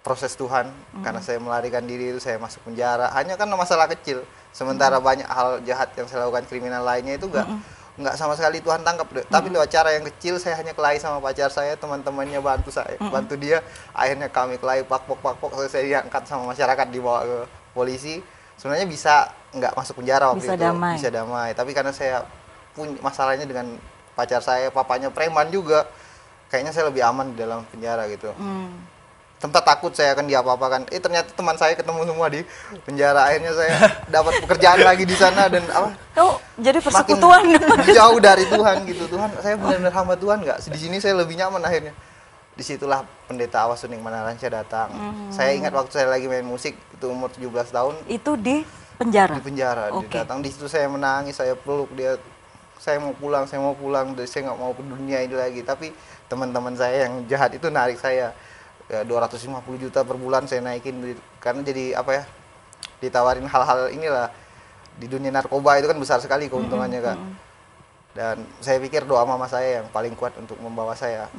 proses Tuhan. Karena saya melarikan diri itu, saya masuk penjara hanya karena masalah kecil. Sementara banyak hal jahat yang saya lakukan, kriminal lainnya itu nggak sama sekali Tuhan tangkap. Tapi lewat cara yang kecil, saya hanya kelahi sama pacar saya, teman-temannya bantu saya, bantu dia. Akhirnya kami kelahi pakpok, saya diangkat sama masyarakat, dibawa ke polisi. Sebenarnya bisa nggak masuk penjara waktu itu, bisa damai. Tapi karena saya punya masalahnya dengan pacar saya, papanya preman juga, kayaknya saya lebih aman di dalam penjara gitu. tempat takut saya akan diapa-apakan. Ternyata teman saya ketemu semua di penjara. Akhirnya saya dapat pekerjaan lagi di sana dan Oh, jadi persekutuan. jauh dari Tuhan gitu. Tuhan, saya benar-benar hamba Tuhan nggak? Di sini saya lebih nyaman akhirnya. Disitulah pendeta Awas Suning Manaranca datang. Saya ingat waktu saya lagi main musik itu umur 17 tahun Itu di penjara. di penjara. Dia Oke. datang di situ, saya menangis, saya peluk dia. Saya mau pulang, saya nggak mau ke dunia ini lagi. Tapi teman-teman saya yang jahat itu narik saya. Ya, 250 juta per bulan saya naikin karena jadi ditawarin hal-hal inilah. Di dunia narkoba itu kan besar sekali keuntungannya Kak. Dan saya pikir doa mama saya yang paling kuat untuk membawa saya,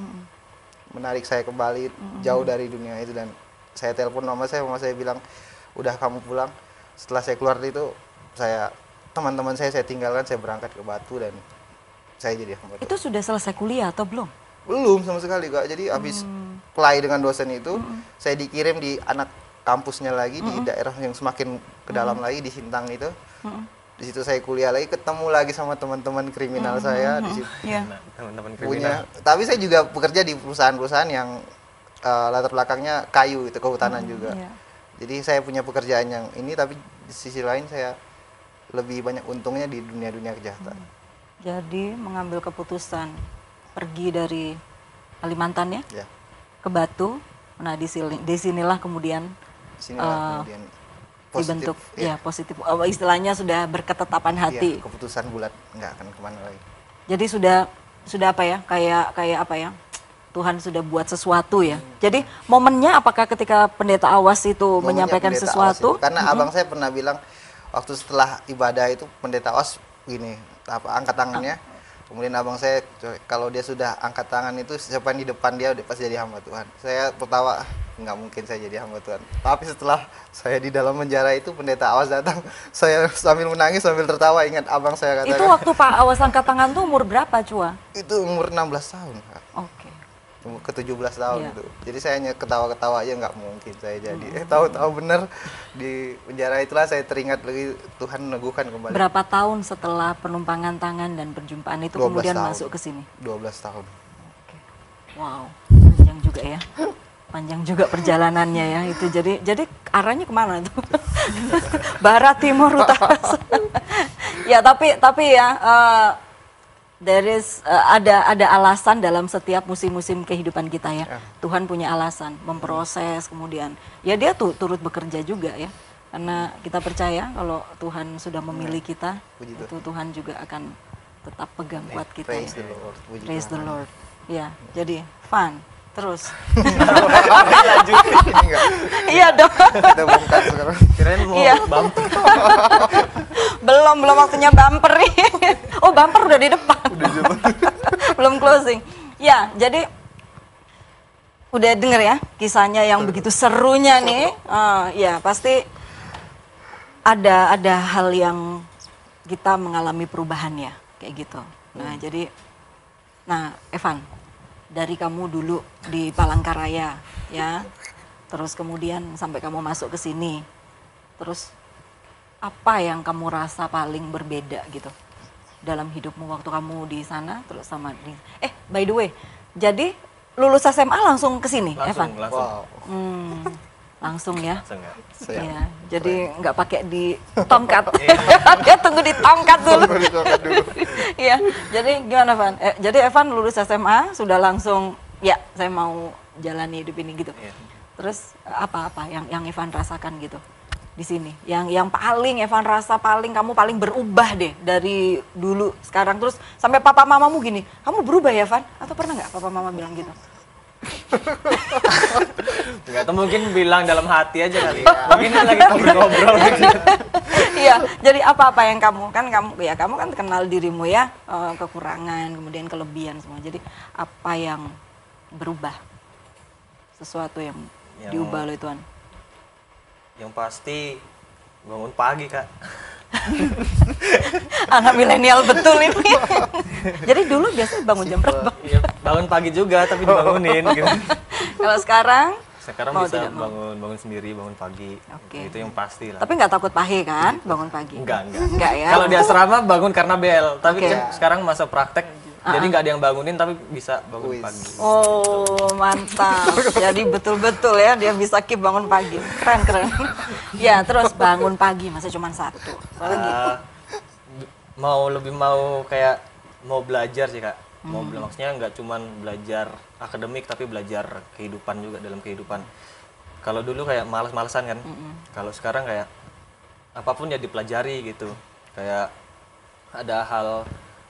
menarik saya kembali jauh dari dunia itu. Dan saya telepon mama saya bilang, udah kamu pulang. Setelah saya keluar itu, teman-teman saya tinggalkan, saya berangkat ke Batu dan saya jadi hamba Tuhan. Itu sudah selesai kuliah atau belum? Belum sama sekali Kak. Jadi habis play dengan dosen itu, saya dikirim di anak kampusnya lagi di daerah yang semakin ke dalam lagi di Sintang itu. Di situ saya kuliah lagi, ketemu lagi sama teman-teman kriminal saya di situ. Iya. Nah, teman-teman Punya. kriminal. Tapi saya juga bekerja di perusahaan-perusahaan yang latar belakangnya kayu itu, kehutanan juga. Iya. Jadi saya punya pekerjaan yang ini, tapi di sisi lain saya lebih banyak untungnya di dunia-dunia kejahatan. Jadi mengambil keputusan pergi dari Kalimantan ya Ya, ke Batu. Nah disinilah kemudian sinilah kemudian dibentuk ya, ya positif. Istilahnya sudah berketetapan hati. ya, keputusan bulat nggak akan kemana lagi. Jadi sudah apa ya? Kayak apa ya? Tuhan sudah buat sesuatu ya. Jadi momennya apakah ketika pendeta Awas itu Momennya menyampaikan pendeta sesuatu? Awas itu. Karena abang saya pernah bilang waktu setelah ibadah itu pendeta Awas gini, angkat tangannya. Kemudian abang saya, kalau dia sudah angkat tangan itu siapa yang di depan dia udah pasti jadi hamba Tuhan. Saya tertawa, nggak mungkin saya jadi hamba Tuhan. Tapi setelah saya di dalam penjara itu pendeta Awas datang, saya sambil menangis sambil tertawa, ingat abang saya katakan. Itu waktu Pak Awas angkat tangan tuh umur berapa, Cua? Itu umur 16 tahun, Kak. Oke. Ke 17 tahun Iya. itu. Jadi saya hanya ketawa-ketawa aja, nggak mungkin saya jadi. Tahu-tahu bener di penjara itulah saya teringat lagi Tuhan meneguhkan kembali. Berapa tahun setelah penumpangan tangan dan perjumpaan itu 12 kemudian tahun. masuk ke sini? 12 tahun. Wow, panjang juga ya. Panjang juga perjalanannya ya itu. Jadi arahnya kemana itu? Barat, timur, utara. Ya tapi ya ada alasan dalam setiap musim-musim kehidupan kita ya. Tuhan punya alasan memproses, kemudian ya dia turut bekerja juga ya. Karena kita percaya kalau Tuhan sudah memilih kita, Puji itu Tuhan juga akan tetap pegang kuat kita Praise ya. the Lord. Puji Praise the Tuhan. Lord. Ya, jadi fun terus. Lanjutin ini enggak? Iya dong. Kita bongkar sekarang. Kirain mau Iya. bumper. belum waktunya bumper nih. Oh, bumper udah di depan. Belum closing. Ya, jadi udah denger ya kisahnya yang begitu serunya nih. Ya, pasti ada hal yang kita mengalami perubahan ya, kayak gitu. Nah, Evan, dari kamu dulu di Palangkaraya ya, terus kemudian sampai kamu masuk ke sini, terus apa yang kamu rasa paling berbeda gitu dalam hidupmu waktu kamu di sana terus sama di by the way, jadi lulus SMA langsung ke sini Evan? Langsung. Wow. Langsung ya. Langsung ya. Iya, jadi nggak pakai di tongkat. Dia tunggu di tongkat dulu. Iya, jadi gimana Evan? Jadi Evan lulus SMA sudah langsung ya saya mau jalani hidup ini gitu. Iya. Terus apa yang Evan rasakan gitu di sini? Yang paling Evan rasa kamu paling berubah deh dari dulu sekarang terus sampai papa mamamu gini, kamu berubah ya Evan? Atau pernah nggak papa mama bilang gitu? Enggak tahu, mungkin bilang dalam hati aja kali ya. Mungkin lagi ngobrol-ngobrol gitu. Iya, jadi apa-apa yang kamu kan kenal dirimu ya, kekurangan, kemudian kelebihan semua. Jadi apa yang berubah? Sesuatu yang diubah oleh Tuhan. Yang pasti bangun pagi, Kak. Anak milenial betul ini. Jadi dulu biasanya bangun jam berapa? Iya, bangun pagi juga tapi dibangunin gitu. Kalau sekarang mau bisa tidak mau? bangun sendiri, bangun pagi. Oke. Itu yang pasti lah. Tapi nggak takut pahe kan bangun pagi? Enggak. Enggak ya? Kalau di asrama bangun karena bel, tapi Oke. sekarang masa praktek Jadi nggak ada yang bangunin tapi bisa bangun Wis. pagi. Oh, mantap. Jadi betul-betul ya dia bisa keep bangun pagi. Keren. Ya, terus bangun pagi masa cuma satu. Soalnya gitu. Mau kayak mau belajar sih Kak. Maksudnya nggak cuman belajar akademik tapi belajar kehidupan juga dalam kehidupan. Kalau dulu kayak malas-malesan kan. Kalau sekarang kayak apapun ya dipelajari gitu. Kayak ada hal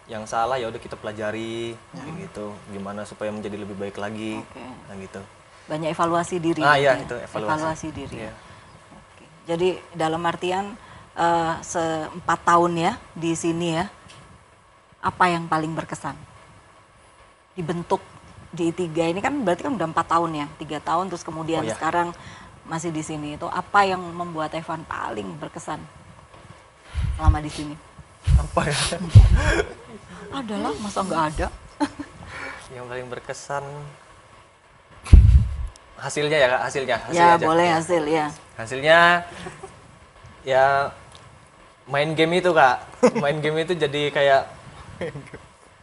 yang salah ya udah kita pelajari kayak gitu. Gimana supaya menjadi lebih baik lagi. Oke. Nah gitu. Banyak evaluasi diri. Iya gitu itu ya. evaluasi. Diri. Iya. Oke. Jadi dalam artian 4 tahun ya di sini ya. Apa yang paling berkesan? Dibentuk di I3 ini kan berarti kan udah 4 tahun ya, 3 tahun terus kemudian iya. sekarang masih di sini. Itu apa yang membuat Evan paling berkesan selama di sini? Apa ya? Adalah masa nggak ada? Yang paling berkesan hasilnya ya Kak, hasilnya Ya aja. boleh hasil ya. Hasilnya ya main game itu Kak. Main game itu jadi kayak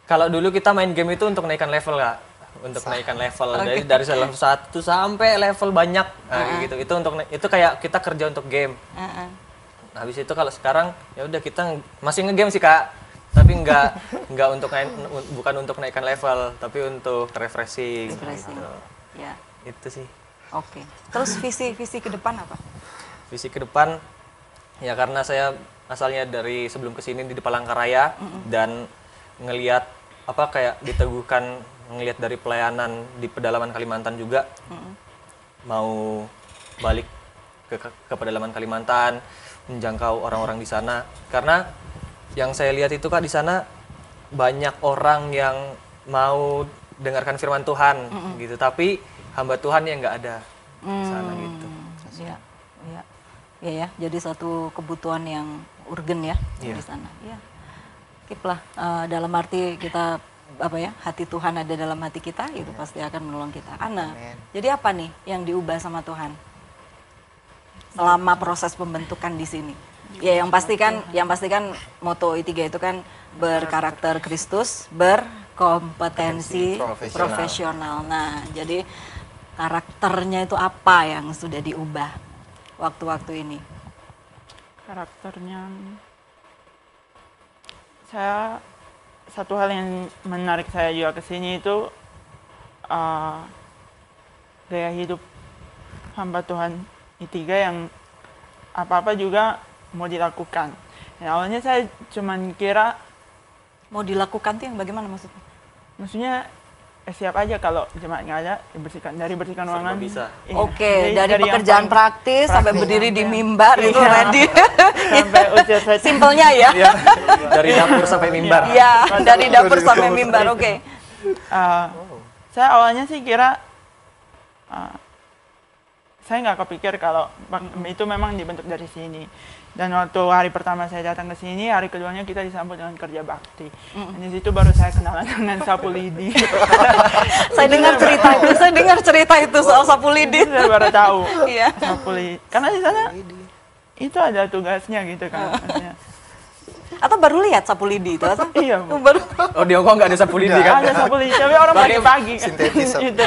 kalau dulu kita main game itu untuk naikkan level Kak. Untuk naikkan level dari level 1 sampai level banyak. Nah, gitu. Itu kayak kita kerja untuk game. Nah, habis itu kalau sekarang ya udah kita masih ngegame sih Kak. Tapi nggak bukan untuk naikkan level, tapi untuk refreshing. Refreshing. Gitu. Ya. Itu sih. Oke. Terus visi ke depan apa? Visi ke depan ya karena saya asalnya dari sebelum kesini di Palangkaraya dan ngelihat apa kayak diteguhkan ngelihat dari pelayanan di pedalaman Kalimantan juga mau balik ke pedalaman Kalimantan menjangkau orang-orang di sana karena yang saya lihat itu Kak di sana banyak orang yang mau dengarkan firman Tuhan gitu tapi hamba Tuhan yang nggak ada di sana gitu. Iya, iya. Iya ya, jadi satu kebutuhan yang urgen ya Iya. di sana. Ya. Keep lah dalam arti kita apa ya, hati Tuhan ada dalam hati kita, itu pasti akan menolong kita. Ana, Amin. jadi apa nih yang diubah sama Tuhan selama proses pembentukan di sini? Ya yang pasti kan moto I3 itu kan berkarakter Kristus, berkompetensi profesional. Nah, jadi karakternya itu apa yang sudah diubah waktu-waktu ini? Karakternya saya satu hal yang menarik saya juga ke sini itu gaya hidup hamba Tuhan I3 yang apa-apa juga mau dilakukan. Ya, awalnya saya cuman kira Mau dilakukan tuh yang bagaimana maksudnya? maksudnya siap aja kalau jemaat nggak ada bersihkan Serba ruangan. bisa. Iya. Oke, dari yang pekerjaan paling praktis sampai berdiri di mimbar itu Iya. ready. sampai usia saya Simpelnya ya. Iya. Dari dapur sampai mimbar. Iya, dari dapur sampai mimbar. Oke. Saya awalnya sih kira saya nggak kepikir kalau itu memang dibentuk dari sini. Dan waktu hari pertama saya datang ke sini, hari keduanya kita disambut dengan kerja bakti. Dan di situ baru saya kenalan dengan sapu lidi. Saya dengar cerita itu soal sapu lidi. Saya baru tahu Iya. sapu lidi. Karena di sana itu ada tugasnya gitu kan. Maksudnya. Atau baru lihat sapu lidi itu? Atau? Iya, Bu. Baru. Oh di Hongkong nggak ada sapu lidi kan? Ada sapu lidi, tapi orang pagi-pagi. Sintetis. Itu.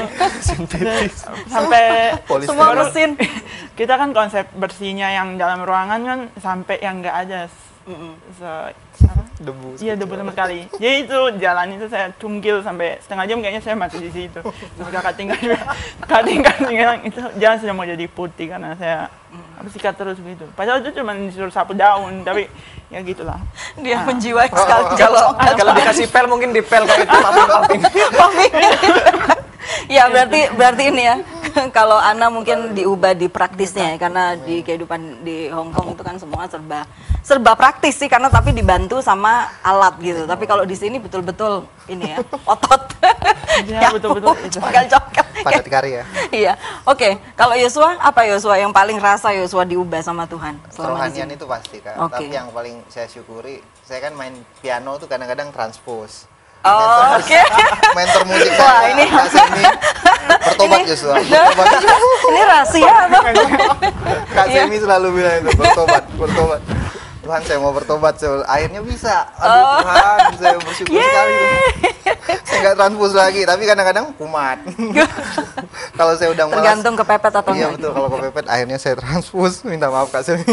Sampai Polister. Semua baru- mesin. kita kan konsep bersihnya yang dalam ruangan kan sampai yang nggak ada Debu. iya debu sama sekali. Jadi itu jalan itu saya cungkil sampai setengah jam kayaknya saya mati di situ. Sampai kakak tinggal itu jalan sudah mau jadi putih karena saya sikat terus gitu. Padahal itu cuma disuruh sapu daun tapi ya gitulah. Dia menjiwai sekali. Kalau dikasih pel mungkin dipel kayak itu paping-paping. Ya berarti ini ya. Kalau Ana mungkin diubah di praktisnya ya, karena di kehidupan di Hong Kong itu kan semua serba praktis sih karena tapi dibantu sama alat gitu. Tapi kalau di sini betul-betul ini ya, otot. Iya, betul-betul itu. Cokal-cokal. Padat karya. Iya. Oke, kalau Yosua apa Yosua yang paling rasa Yosua diubah sama Tuhan selama di Kerohanian sini? itu pasti Kak. Oke. Tapi yang paling saya syukuri, saya kan main piano tuh kadang-kadang transpose. Oh, oke. Mentor musik Wah, saya, ini- Kak Semi, bertobat Joshua. Bertobat. Ini rahasia apa? Kak Iya. Semi selalu bilang itu, bertobat. Tuhan saya mau bertobat, akhirnya bisa. Aduh Tuhan, saya bersyukur sekali. Saya nggak transfus lagi, tapi kadang-kadang kumat. Kalau saya udah malas. Tergantung kepepet atau Iya enggak. betul, kalau kepepet akhirnya saya transfus. Minta maaf Kak Semi.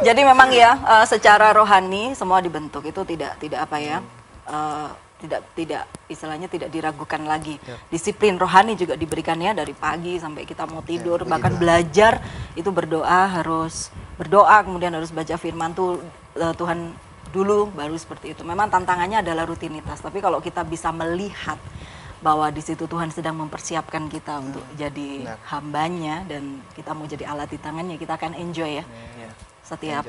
Jadi memang ya secara rohani semua dibentuk itu tidak apa ya tidak istilahnya tidak diragukan lagi. Disiplin rohani juga diberikannya dari pagi sampai kita mau tidur, bahkan belajar itu harus berdoa, kemudian harus baca firman Tuhan dulu baru seperti itu. Memang tantangannya adalah rutinitas, tapi kalau kita bisa melihat bahwa di situ Tuhan sedang mempersiapkan kita untuk jadi hambanya dan kita mau jadi alat di tangannya, kita akan enjoy ya. Setiap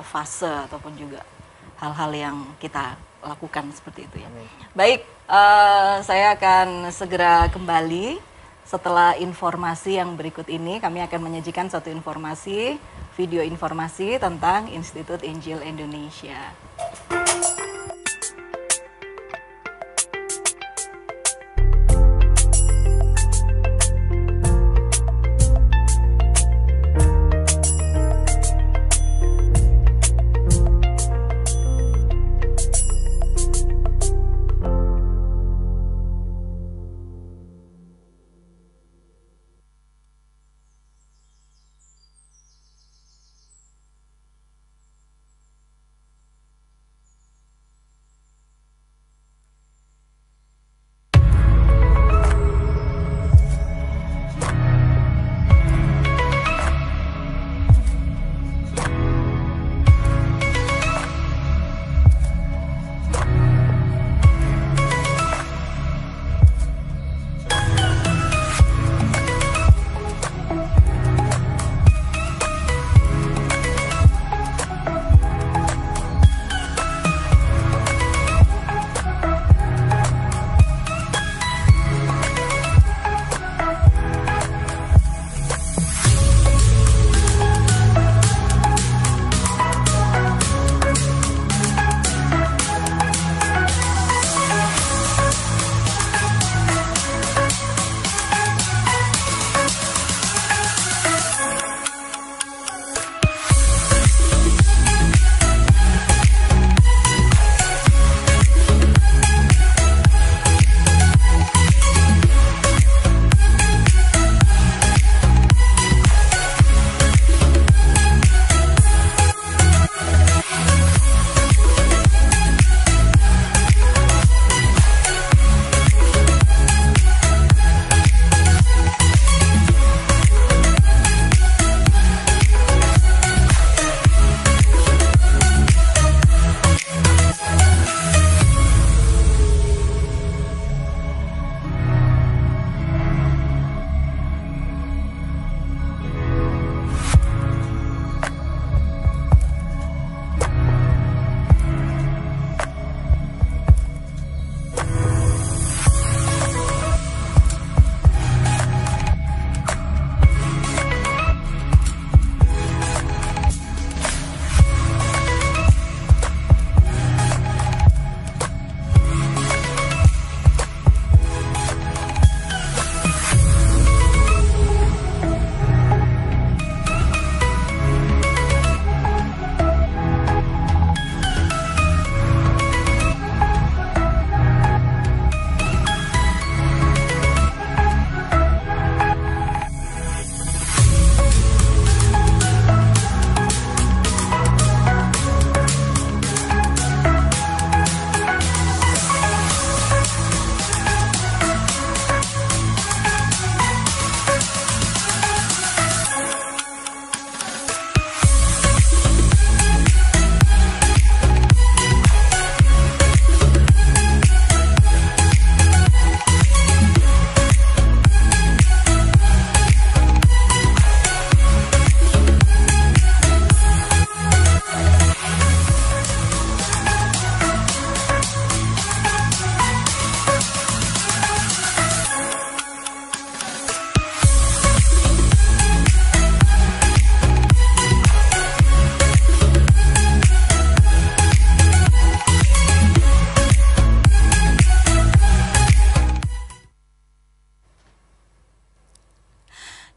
fase ataupun juga hal-hal yang kita lakukan seperti itu ya. Baik, saya akan segera kembali setelah informasi yang berikut ini. Kami akan menyajikan satu informasi, video informasi tentang Institut Injil Indonesia.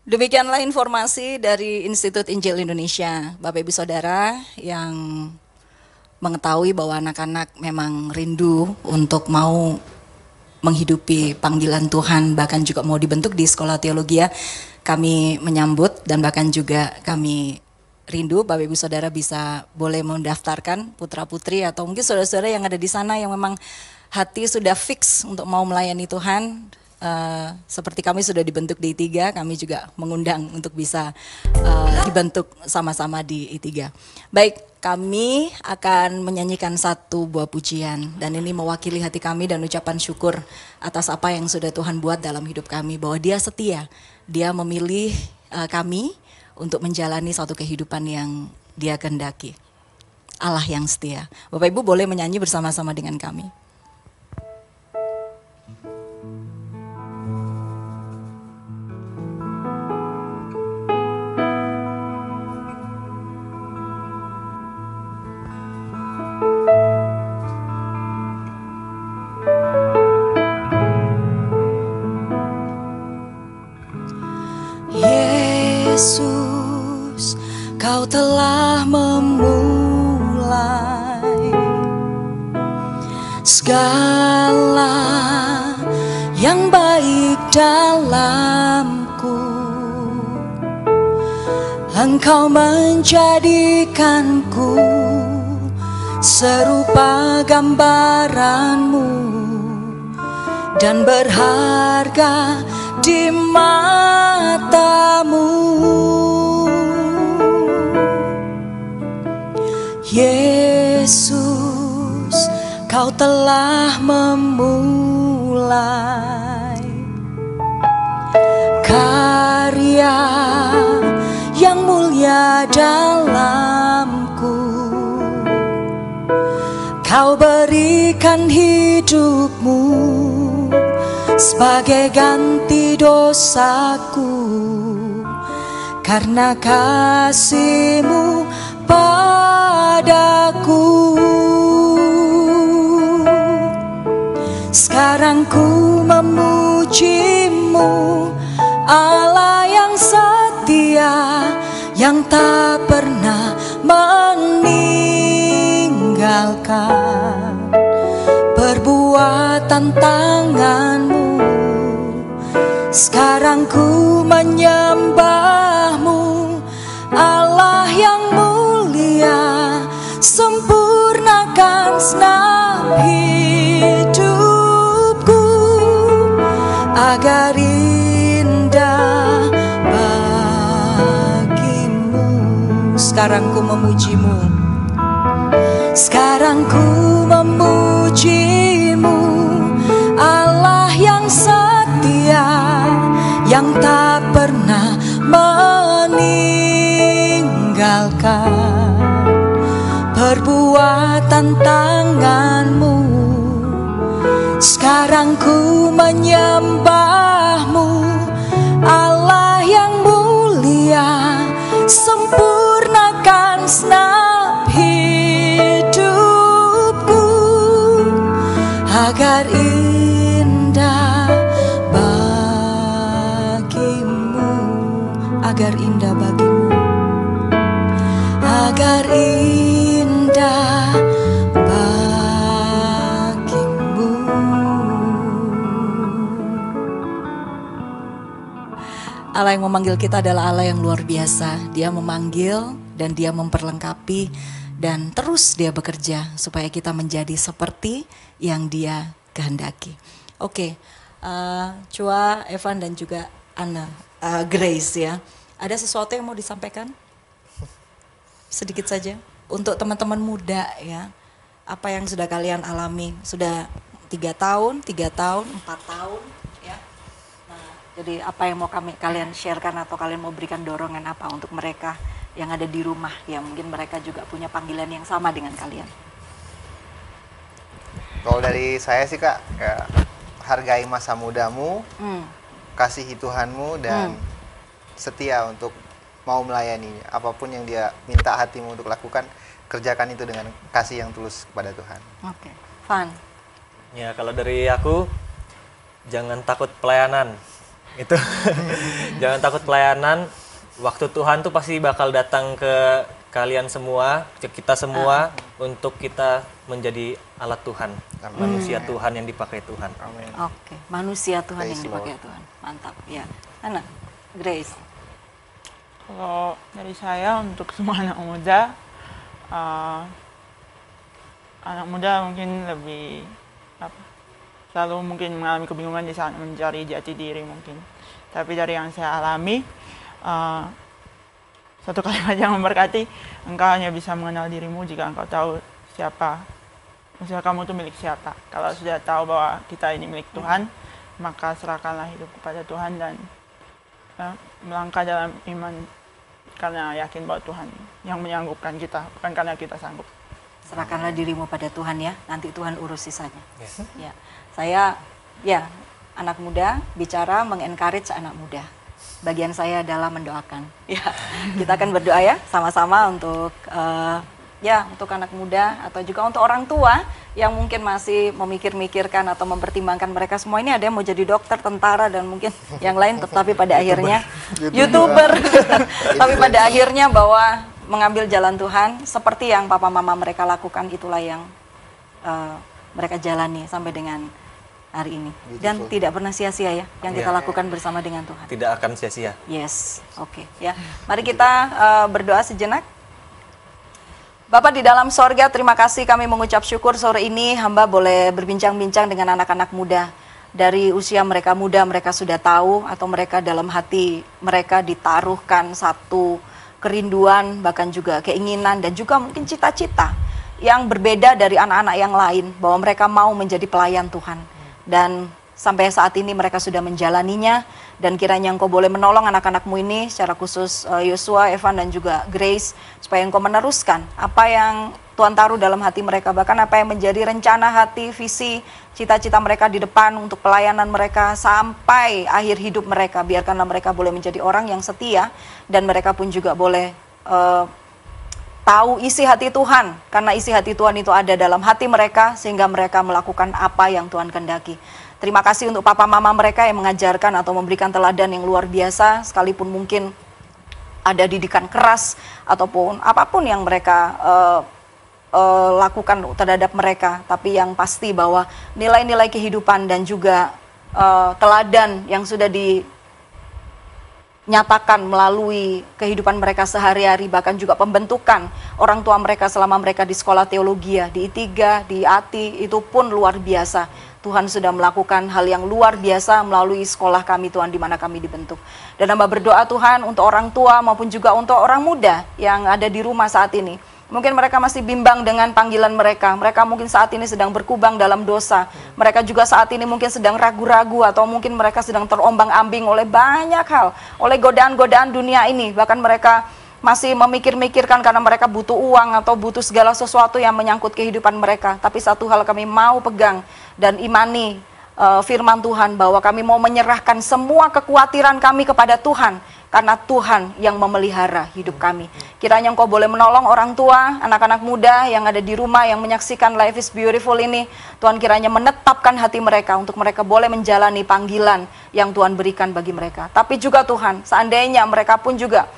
Demikianlah informasi dari Institut Injil Indonesia, Bapak Ibu Saudara yang mengetahui bahwa anak-anak memang rindu untuk mau menghidupi panggilan Tuhan, bahkan juga mau dibentuk di sekolah teologi ya, kami menyambut dan bahkan juga kami rindu Bapak Ibu Saudara bisa boleh mendaftarkan putra-putri atau mungkin saudara-saudara yang ada di sana yang memang hati sudah fix untuk mau melayani Tuhan. Seperti kami sudah dibentuk di I3, kami juga mengundang untuk bisa dibentuk sama-sama di I3. Baik, kami akan menyanyikan satu buah pujian dan ini mewakili hati kami dan ucapan syukur atas apa yang sudah Tuhan buat dalam hidup kami, bahwa Dia setia, Dia memilih kami untuk menjalani suatu kehidupan yang Dia kehendaki. Allah yang setia. Bapak Ibu boleh menyanyi bersama-sama dengan kami. Yesus, Kau telah memulai segala yang baik dalamku. Engkau menjadikanku serupa gambaranmu dan berharga di matamu. Yesus, Kau telah memulai karya yang mulia dalamku. Kau berikan hidupmu sebagai ganti dosaku, karena kasih-Mu padaku. Sekarang ku memuji-Mu, Allah yang setia, yang tak pernah meninggalkan perbuatan tangan-Mu. Sekarang ku menyembah-Mu, Allah yang mulia, sempurnakan segenap hidupku agar indah bagi-Mu. Sekarang ku memuji-Mu, sekarang ku memuji-Mu, Allah yang setia, yang tak pernah meninggalkan perbuatan tangan-Mu. Sekarang ku menyembah-Mu, Allah yang mulia, sempurnakan segenap hidupku agar indah bagi-Mu, agar indah bagi-Mu, agar indah bagi-Mu. Allah yang memanggil kita adalah Allah yang luar biasa. Dia memanggil dan Dia memperlengkapi dan terus Dia bekerja supaya kita menjadi seperti yang Dia kehendaki. Oke, Chua, Evan dan juga Anna, Grace ya. Ada sesuatu yang mau disampaikan? Sedikit saja untuk teman-teman muda ya. Apa yang sudah kalian alami? Sudah 3 tahun, 4 tahun ya. Nah, jadi apa yang mau kalian sharekan atau kalian mau berikan dorongan apa untuk mereka yang ada di rumah yang mungkin mereka juga punya panggilan yang sama dengan kalian? Kalau dari saya sih Kak, ya, hargai masa mudamu, kasihi Tuhanmu dan setia untuk mau melayani. Apapun yang Dia minta hatimu untuk lakukan, kerjakan itu dengan kasih yang tulus kepada Tuhan. Oke, Van. Ya, kalau dari aku, jangan takut pelayanan. Itu jangan takut pelayanan. Waktu Tuhan tuh pasti bakal datang ke kalian semua, kita semua untuk kita menjadi alat Tuhan, manusia Tuhan yang dipakai Tuhan. Amin. Oke, manusia Tuhan yang Praise dipakai Lord. Tuhan. Mantap. Ya. Ana, Grace. Kalau dari saya untuk semua anak muda, mungkin lebih selalu mungkin mengalami kebingungan di saat mencari jati diri mungkin. Tapi dari yang saya alami, satu kalimat yang memberkati, engkau hanya bisa mengenal dirimu jika engkau tahu siapa, maksudnya kamu itu milik siapa. Kalau sudah tahu bahwa kita ini milik Tuhan, maka serahkanlah hidup kepada Tuhan dan melangkah dalam iman karena yakin bahwa Tuhan yang menyanggupkan kita, bukan karena kita sanggup. Serahkanlah dirimu pada Tuhan ya, nanti Tuhan urus sisanya. Yes. Ya, saya anak muda bicara mengencourage anak muda. Bagian saya adalah mendoakan. Ya, kita akan berdoa ya sama-sama untuk untuk anak muda atau juga untuk orang tua yang mungkin masih memikir-mikirkan atau mempertimbangkan mereka semua ini, ada yang mau jadi dokter, tentara dan mungkin yang lain, tetapi pada akhirnya YouTuber. Tapi pada akhirnya bahwa mengambil jalan Tuhan seperti yang papa mama mereka lakukan, itulah yang mereka jalani sampai dengan hari ini. Dan tidak pernah sia-sia ya yang kita lakukan bersama dengan Tuhan. Tidak akan sia-sia. Yes, oke ya. Mari kita berdoa sejenak. Bapak di dalam sorga, terima kasih, kami mengucap syukur sore ini hamba boleh berbincang-bincang dengan anak-anak muda. Dari usia mereka muda, mereka sudah tahu atau mereka dalam hati mereka ditaruhkan satu kerinduan, bahkan juga keinginan dan juga mungkin cita-cita yang berbeda dari anak-anak yang lain, bahwa mereka mau menjadi pelayan Tuhan. Dan sampai saat ini mereka sudah menjalaninya, dan kiranya Engkau boleh menolong anak-anakmu ini, secara khusus Yosua, Evan dan juga Grace, supaya Engkau meneruskan apa yang Tuhan taruh dalam hati mereka, bahkan apa yang menjadi rencana hati, visi, cita-cita mereka di depan untuk pelayanan mereka sampai akhir hidup mereka. Biarkanlah mereka boleh menjadi orang yang setia, dan mereka pun juga boleh tahu isi hati Tuhan, karena isi hati Tuhan itu ada dalam hati mereka, sehingga mereka melakukan apa yang Tuhan kehendaki. Terima kasih untuk papa mama mereka yang mengajarkan atau memberikan teladan yang luar biasa, sekalipun mungkin ada didikan keras ataupun apapun yang mereka lakukan terhadap mereka, tapi yang pasti bahwa nilai-nilai kehidupan dan juga teladan yang sudah dinyatakan melalui kehidupan mereka sehari-hari, bahkan juga pembentukan orang tua mereka selama mereka di sekolah teologi, di I3, di ATI, itu pun luar biasa. Tuhan sudah melakukan hal yang luar biasa melalui sekolah kami Tuhan, di mana kami dibentuk. Dan hamba berdoa Tuhan untuk orang tua maupun juga untuk orang muda yang ada di rumah saat ini. Mungkin mereka masih bimbang dengan panggilan mereka. Mereka mungkin saat ini sedang berkubang dalam dosa. Mereka juga saat ini mungkin sedang ragu-ragu, atau mungkin mereka sedang terombang-ambing oleh banyak hal, oleh godaan-godaan dunia ini. Bahkan mereka masih memikir-mikirkan karena mereka butuh uang atau butuh segala sesuatu yang menyangkut kehidupan mereka. Tapi satu hal kami mau pegang dan imani firman Tuhan, bahwa kami mau menyerahkan semua kekhawatiran kami kepada Tuhan, karena Tuhan yang memelihara hidup kami. Kiranya Engkau boleh menolong orang tua, anak-anak muda yang ada di rumah yang menyaksikan Life is Beautiful ini. Tuhan kiranya menetapkan hati mereka untuk mereka boleh menjalani panggilan yang Tuhan berikan bagi mereka. Tapi juga Tuhan, seandainya mereka pun juga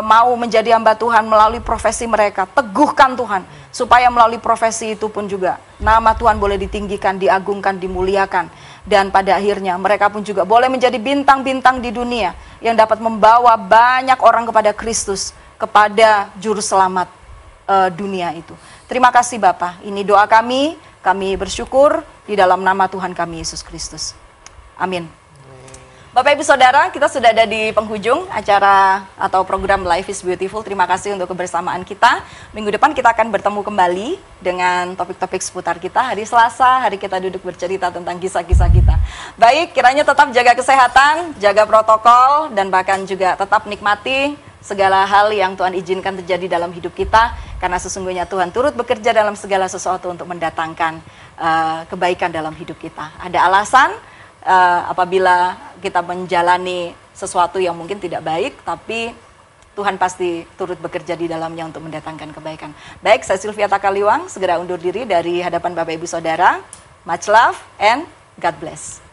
mau menjadi hamba Tuhan melalui profesi mereka, teguhkan Tuhan, supaya melalui profesi itu pun juga nama Tuhan boleh ditinggikan, diagungkan, dimuliakan, dan pada akhirnya mereka pun juga boleh menjadi bintang-bintang di dunia yang dapat membawa banyak orang kepada Kristus, kepada juru selamat dunia itu. Terima kasih Bapa, ini doa kami bersyukur di dalam nama Tuhan kami Yesus Kristus. Amin. Bapak Ibu Saudara, kita sudah ada di penghujung acara atau program Life is Beautiful. Terima kasih untuk kebersamaan kita. Minggu depan kita akan bertemu kembali dengan topik-topik seputar kita. Hari Selasa, hari kita duduk bercerita tentang kisah-kisah kita. Baik, kiranya tetap jaga kesehatan, jaga protokol, dan bahkan juga tetap nikmati segala hal yang Tuhan izinkan terjadi dalam hidup kita. Karena sesungguhnya Tuhan turut bekerja dalam segala sesuatu untuk mendatangkan kebaikan dalam hidup kita. Ada alasan apabila kita menjalani sesuatu yang mungkin tidak baik, tapi Tuhan pasti turut bekerja di dalamnya untuk mendatangkan kebaikan. Baik, saya Sylvia Takaliwang segera undur diri dari hadapan Bapak Ibu Saudara. Much love and God bless.